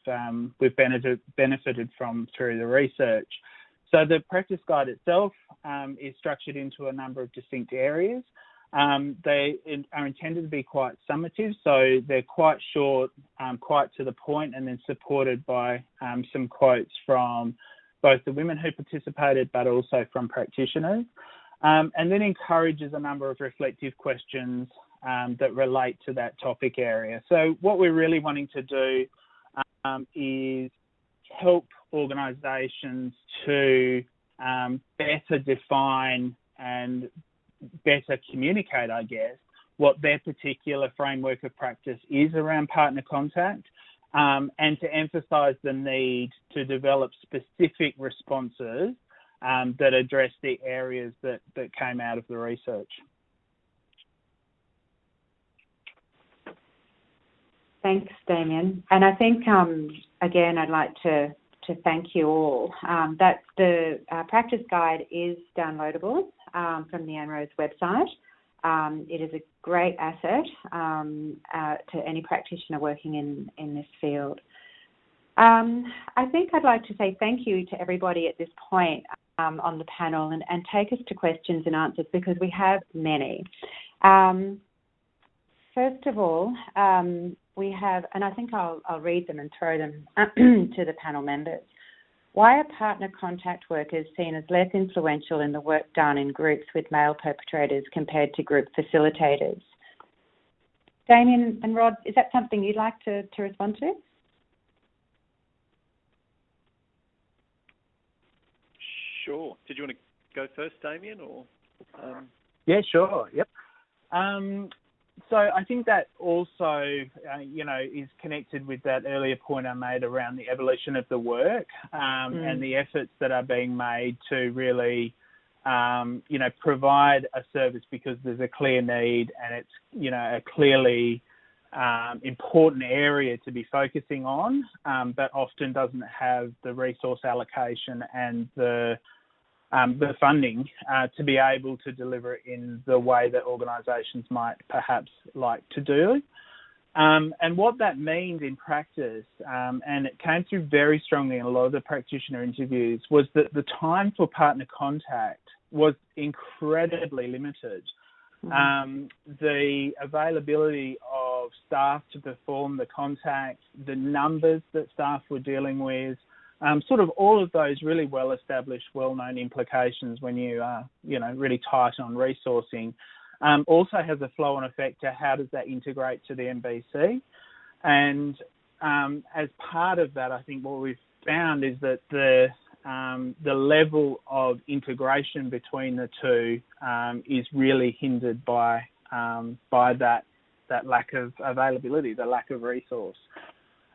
benefited from through the research. So the practice guide itself is structured into a number of distinct areas. They are intended to be quite summative, so they're quite short, quite to the point, and then supported by some quotes from both the women who participated but also from practitioners. And then encourages a number of reflective questions that relate to that topic area. So what we're really wanting to do is help organisations to better define and better communicate, I guess, what their particular framework of practice is around partner contact, and to emphasise the need to develop specific responses that address the areas that came out of the research. Thanks, Damien. And I think, again, I'd like to thank you all. That the practice guide is downloadable from the ANROWS website. It is a great asset to any practitioner working in this field. I think I'd like to say thank you to everybody at this point on the panel and take us to questions and answers, because we have many. First of all, we have, and I think I'll read them and throw them to the panel members. Why are partner contact workers seen as less influential in the work done in groups with male perpetrators compared to group facilitators? Damien and Rod, is that something you'd like to respond to? Sure. Did you want to go first, Damien, or? Yeah, sure. Yep. So I think that also, is connected with that earlier point I made around the evolution of the work and the efforts that are being made to really, provide a service because there's a clear need and it's, a clearly important area to be focusing on, but often doesn't have the resource allocation and the funding to be able to deliver it in the way that organisations might perhaps like to do. And what that means in practice, and it came through very strongly in a lot of the practitioner interviews, was that the time for partner contact was incredibly limited. The availability of staff to perform the contact, the numbers that staff were dealing with, sort of all of those really well-established, well-known implications when you are, really tight on resourcing, also has a flow-on effect to how does that integrate to the MBC. And as part of that, I think what we've found is that the level of integration between the two is really hindered by that lack of availability, the lack of resource.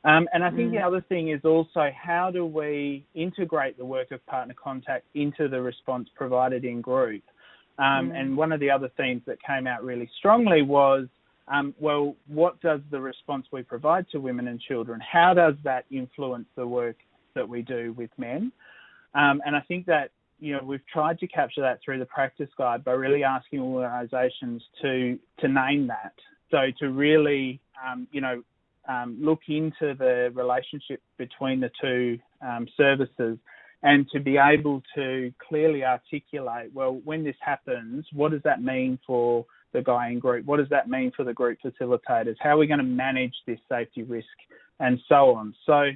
And I think the other thing is also how do we integrate the work of partner contact into the response provided in group? And one of the other themes that came out really strongly was, what does the response we provide to women and children, how does that influence the work that we do with men? And I think that, we've tried to capture that through the practice guide by really asking organisations to name that. So to really, look into the relationship between the two services and to be able to clearly articulate, when this happens, what does that mean for the guy in group? What does that mean for the group facilitators? How are we going to manage this safety risk and so on? So,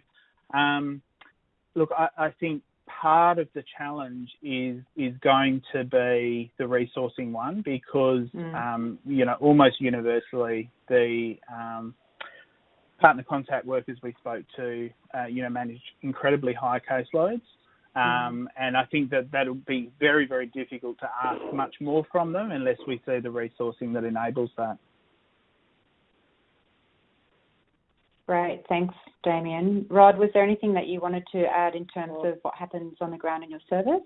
look, I think part of the challenge is going to be the resourcing one because, almost universally the partner contact workers we spoke to, manage incredibly high caseloads. And I think that'll be very, very difficult to ask much more from them unless we see the resourcing that enables that. Great. Thanks, Damien. Rod, was there anything that you wanted to add in terms of what happens on the ground in your service?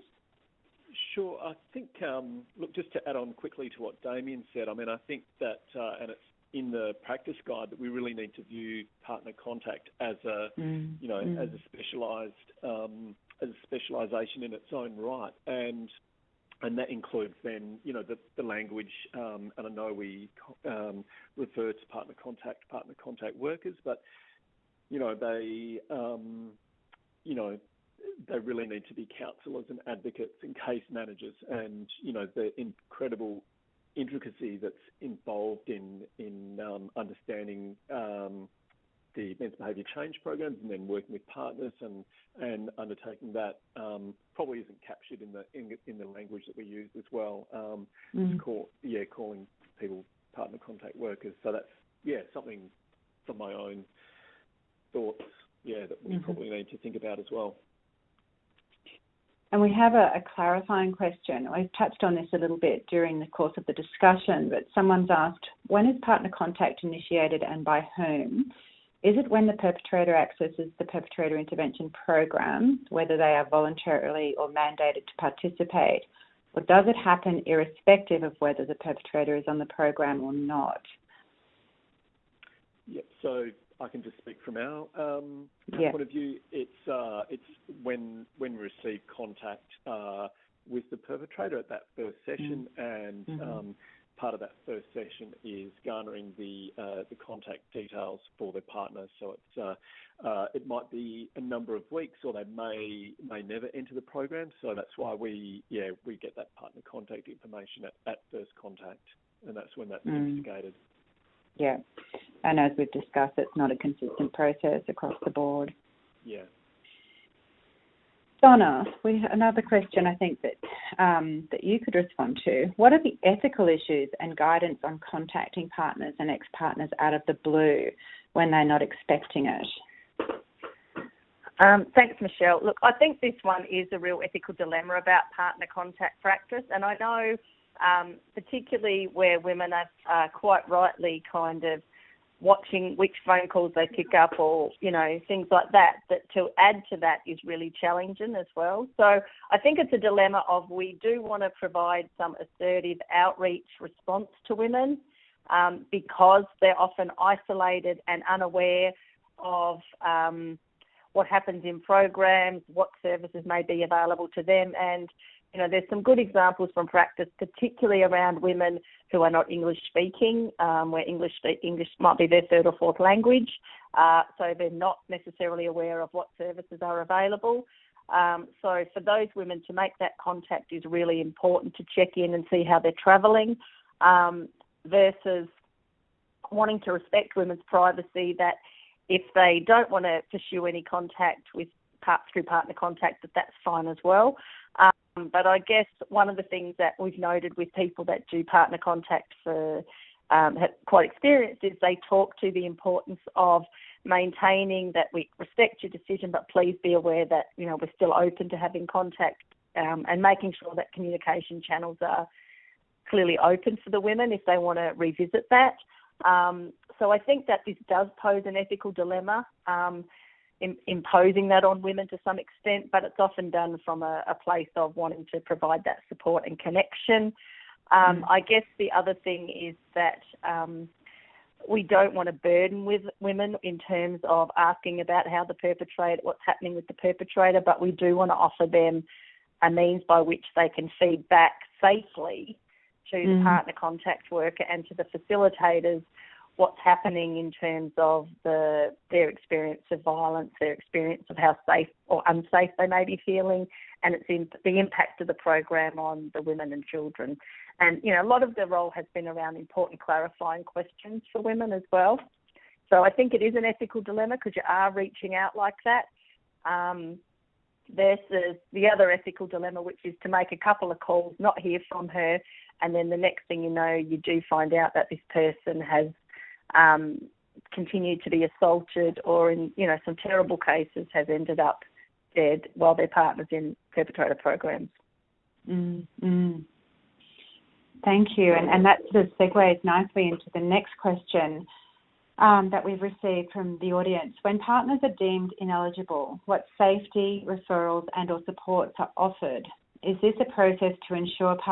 Sure. I think, just to add on quickly to what Damien said, I think that, and it's in the practice guide, that we really need to view partner contact as a, as a specialised, as a specialisation in its own right, and that includes then, the language, and I know we refer to partner contact workers, but, they really need to be counsellors and advocates and case managers, and, the incredible intricacy that's involved in understanding the men's behaviour change programs and then working with partners and undertaking that probably isn't captured in the language that we use as well. Calling people partner contact workers. So that's something from my own thoughts. That we probably need to think about as well. And we have a clarifying question. We've touched on this a little bit during the course of the discussion, but someone's asked, when is partner contact initiated and by whom? Is it when the perpetrator accesses the perpetrator intervention program, whether they are voluntarily or mandated to participate, or does it happen irrespective of whether the perpetrator is on the program or not? Yep. So I can just speak from our point of view. It's when we receive contact with the perpetrator at that first session, and part of that first session is garnering the contact details for their partner. So it's it might be a number of weeks, or they may never enter the program. So that's why we get that partner contact information at first contact, and that's when that's instigated. Yeah, and as we've discussed, it's not a consistent process across the board. Yeah. Donna, we have another question I think that that you could respond to. What are the ethical issues and guidance on contacting partners and ex-partners out of the blue when they're not expecting it? Thanks, Michelle. Look, I think this one is a real ethical dilemma about partner contact practice, and I know particularly where women are quite rightly kind of watching which phone calls they pick up, or, things like that to add to that is really challenging as well. So I think it's a dilemma of we do want to provide some assertive outreach response to women because they're often isolated and unaware of what happens in programs, what services may be available to them, and there's some good examples from practice, particularly around women who are not English speaking, where English might be their third or fourth language, so they're not necessarily aware of what services are available. So for those women, to make that contact is really important, to check in and see how they're travelling, versus wanting to respect women's privacy, that if they don't want to pursue any contact through partner contact, that's fine as well. But I guess one of the things that we've noted with people that do partner contact for quite experienced is they talk to the importance of maintaining that we respect your decision, but please be aware that, we're still open to having contact, and making sure that communication channels are clearly open for the women if they want to revisit that. So I think that this does pose an ethical dilemma, imposing that on women to some extent, but it's often done from a place of wanting to provide that support and connection. I guess the other thing is that we don't want to burden with women in terms of asking about what's happening with the perpetrator, but we do want to offer them a means by which they can feed back safely to the partner contact worker and to the facilitators what's happening in terms of their experience of violence, their experience of how safe or unsafe they may be feeling, and the impact of the program on the women and children. And, a lot of the role has been around important clarifying questions for women as well. So I think it is an ethical dilemma because you are reaching out like that. Versus the other ethical dilemma, which is to make a couple of calls, not hear from her, and then the next thing you know, you do find out that this person has continued to be assaulted, or in some terrible cases has ended up dead while their partner's in perpetrator programs. Thank you, and that sort of segues nicely into the next question that we've received from the audience. When partners are deemed ineligible, what safety, referrals and or supports are offered? Is there a process to ensure that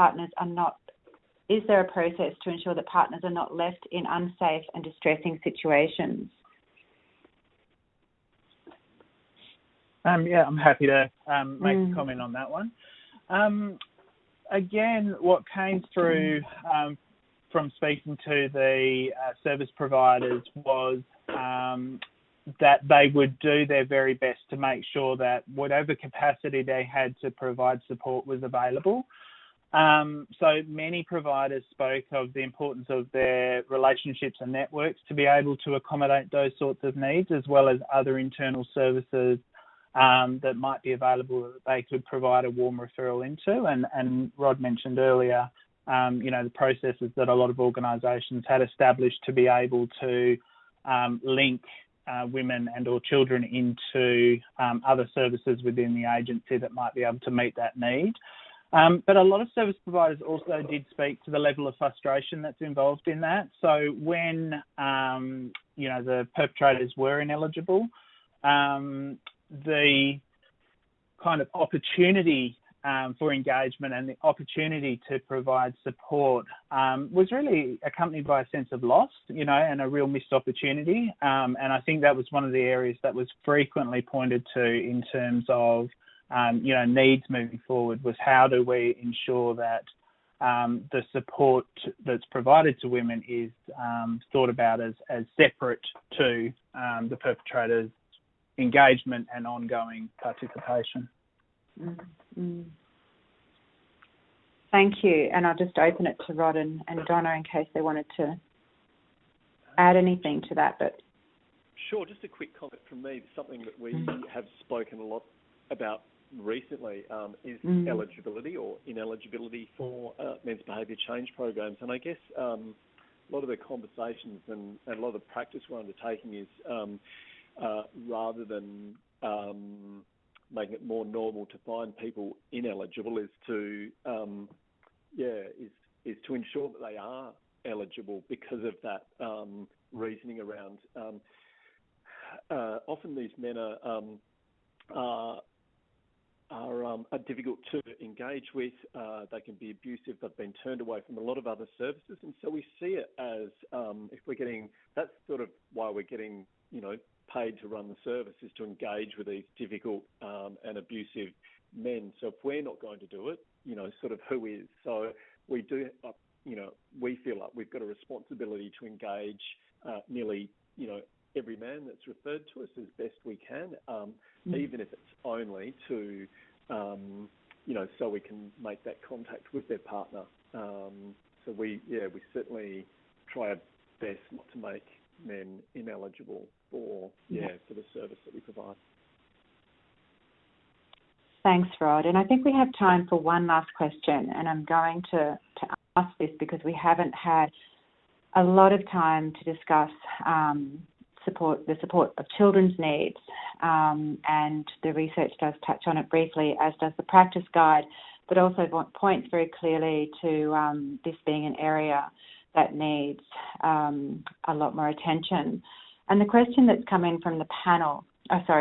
partners are not left in unsafe and distressing situations? I'm happy to make a comment on that one. Again, what came through from speaking to the service providers was that they would do their very best to make sure that whatever capacity they had to provide support was available. So many providers spoke of the importance of their relationships and networks to be able to accommodate those sorts of needs, as well as other internal services that might be available that they could provide a warm referral into. And Rod mentioned earlier, the processes that a lot of organisations had established to be able to link women and or children into other services within the agency that might be able to meet that need. But a lot of service providers also did speak to the level of frustration that's involved in that. So when, the perpetrators were ineligible, the kind of opportunity for engagement and the opportunity to provide support was really accompanied by a sense of loss, and a real missed opportunity. And I think that was one of the areas that was frequently pointed to in terms of needs moving forward, was how do we ensure that the support that's provided to women is thought about as separate to the perpetrator's engagement and ongoing participation. Mm-hmm. Thank you. And I'll just open it to Rod and Donna in case they wanted to add anything to that. But sure, just a quick comment from me. Something that we have spoken a lot about recently is eligibility or ineligibility for men's behaviour change programs. And I guess a lot of the conversations and a lot of the practice we're undertaking is rather than making it more normal to find people ineligible, is to is to ensure that they are eligible because of that reasoning around. Often these men are difficult to engage with. They can be abusive. They've been turned away from a lot of other services, and so we see it as if we're getting. That's sort of why we're getting paid to run the service, is to engage with these difficult and abusive men. So if we're not going to do it, sort of who is. So we do, we feel like we've got a responsibility to engage nearly, every man that's referred to us as best we can, even if it's only to, so we can make that contact with their partner. So we certainly try our best not to make men ineligible for the service that we provide. Thanks, Rod. And I think we have time for one last question, and I'm going to ask this because we haven't had a lot of time to discuss the support of children's needs, and the research does touch on it briefly, as does the practice guide, but also points very clearly to this being an area that needs a lot more attention. And the question that's come in from the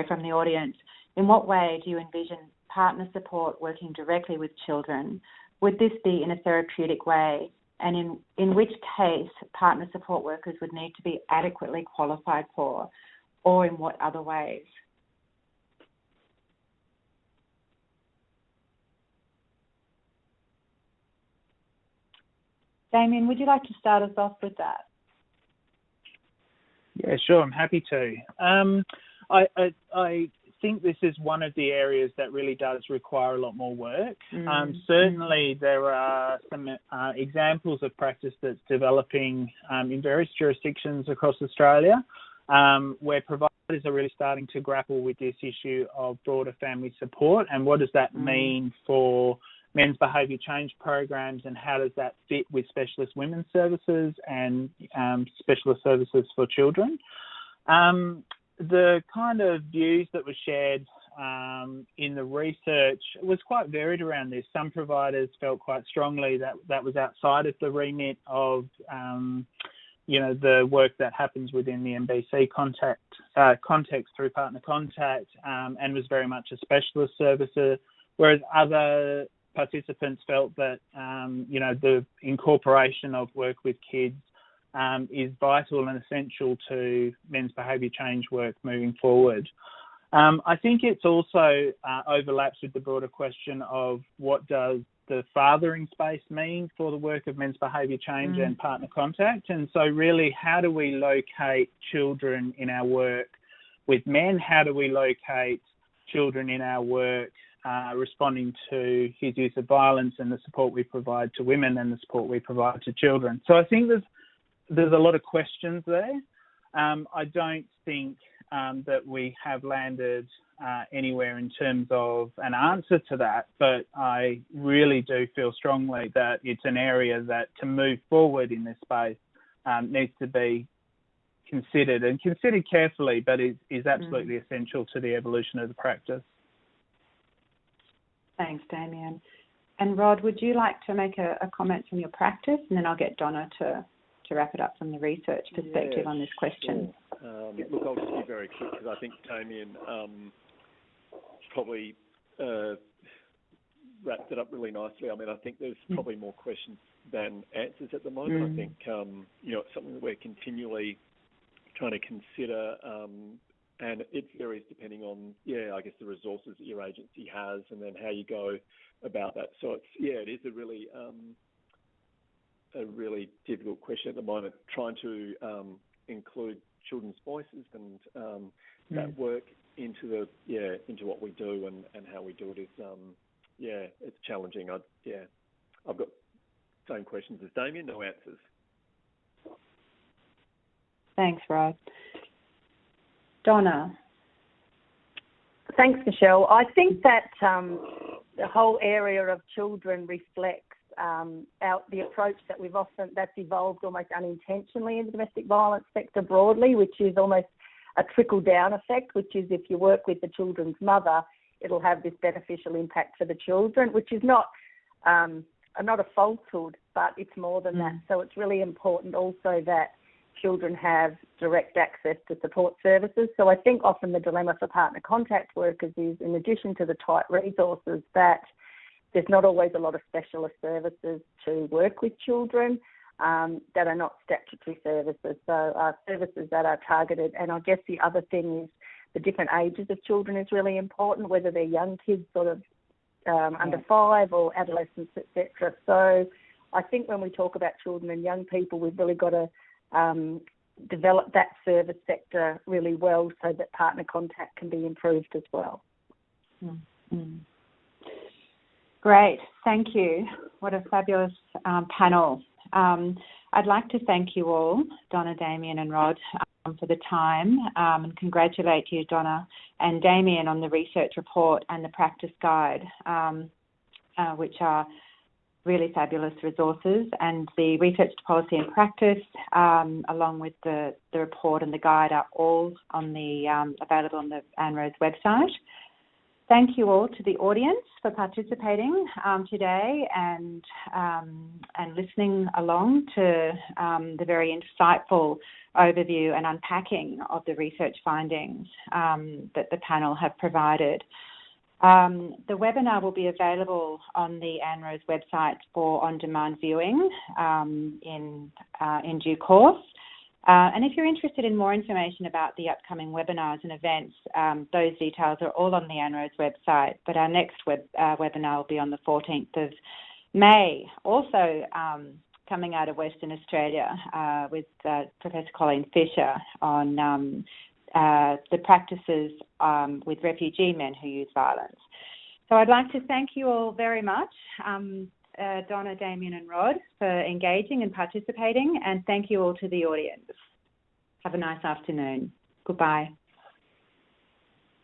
from the audience, in what way do you envision partner support working directly with children? Would this be in a therapeutic way? And in which case partner support workers would need to be adequately qualified for, or in what other ways? Damien, would you like to start us off with that? Yeah, sure. I'm happy to. I think this is one of the areas that really does require a lot more work. Certainly, there are some examples of practice that's developing in various jurisdictions across Australia, where providers are really starting to grapple with this issue of broader family support and what does that mean for men's behaviour change programs, and how does that fit with specialist women's services and specialist services for children. The kind of views that were shared in the research was quite varied around this. Some providers felt quite strongly that that was outside of the remit of, the work that happens within the MBC context through partner contact, and was very much a specialist service, whereas other participants felt that, the incorporation of work with kids is vital and essential to men's behaviour change work moving forward. I think it's also overlaps with the broader question of what does the fathering space mean for the work of men's behaviour change and partner contact. And so really, how do we locate children in our work with men? How do we locate children in our work responding to his use of violence, and the support we provide to women and the support we provide to children? So I think there's a lot of questions there. I don't think that we have landed anywhere in terms of an answer to that, but I really do feel strongly that it's an area that, to move forward in this space, needs to be considered carefully, but is absolutely essential to the evolution of the practice. Thanks, Damien. And Rod, would you like to make a comment from your practice, and then I'll get Donna to wrap it up from the research perspective on this question? Sure. Look, I'll just be very quick because I think Damien probably wrapped it up really nicely. I mean, I think there's probably more questions than answers at the moment. I think, it's something that we're continually trying to consider, and it varies depending on, I guess, the resources that your agency has and then how you go about that. So it is a really difficult question at the moment, trying to include children's voices and that work into what we do and how we do it is it's challenging. I've got the same questions as Damien, no answers. Thanks, Rod. Donna. Thanks, Michelle. I think that the whole area of children reflects the approach that that's evolved almost unintentionally in the domestic violence sector broadly, which is almost a trickle-down effect, which is if you work with the children's mother, it'll have this beneficial impact for the children, which is not a falsehood, but it's more than that. So it's really important also that children have direct access to support services. So I think often the dilemma for partner contact workers is, in addition to the tight resources, that there's not always a lot of specialist services to work with children that are not statutory services, so services that are targeted. And I guess the other thing is the different ages of children is really important, whether they're young kids sort of under 5 or adolescents, etc. So I think when we talk about children and young people, we've really got to develop that service sector really well so that partner contact can be improved as well. Mm-hmm. Great, thank you. What a fabulous panel. I'd like to thank you all, Donna, Damien and Rod, for the time, and congratulate you, Donna and Damien, on the research report and the practice guide, which are really fabulous resources. And the research to policy and practice, along with the report and the guide, are all on the available on the ANROWS website. Thank you all to the audience for participating today and listening along to the very insightful overview and unpacking of the research findings that the panel have provided. The webinar will be available on the ANROWS website for on-demand viewing in due course. And if you're interested in more information about the upcoming webinars and events, those details are all on the ANROWS website. But our next webinar will be on the 14th of May, also coming out of Western Australia with Professor Colleen Fisher on the practices with refugee men who use violence. So I'd like to thank you all very much. Donna, Damien and Rod, for engaging and participating, and thank you all to the audience. Have a nice afternoon. Goodbye.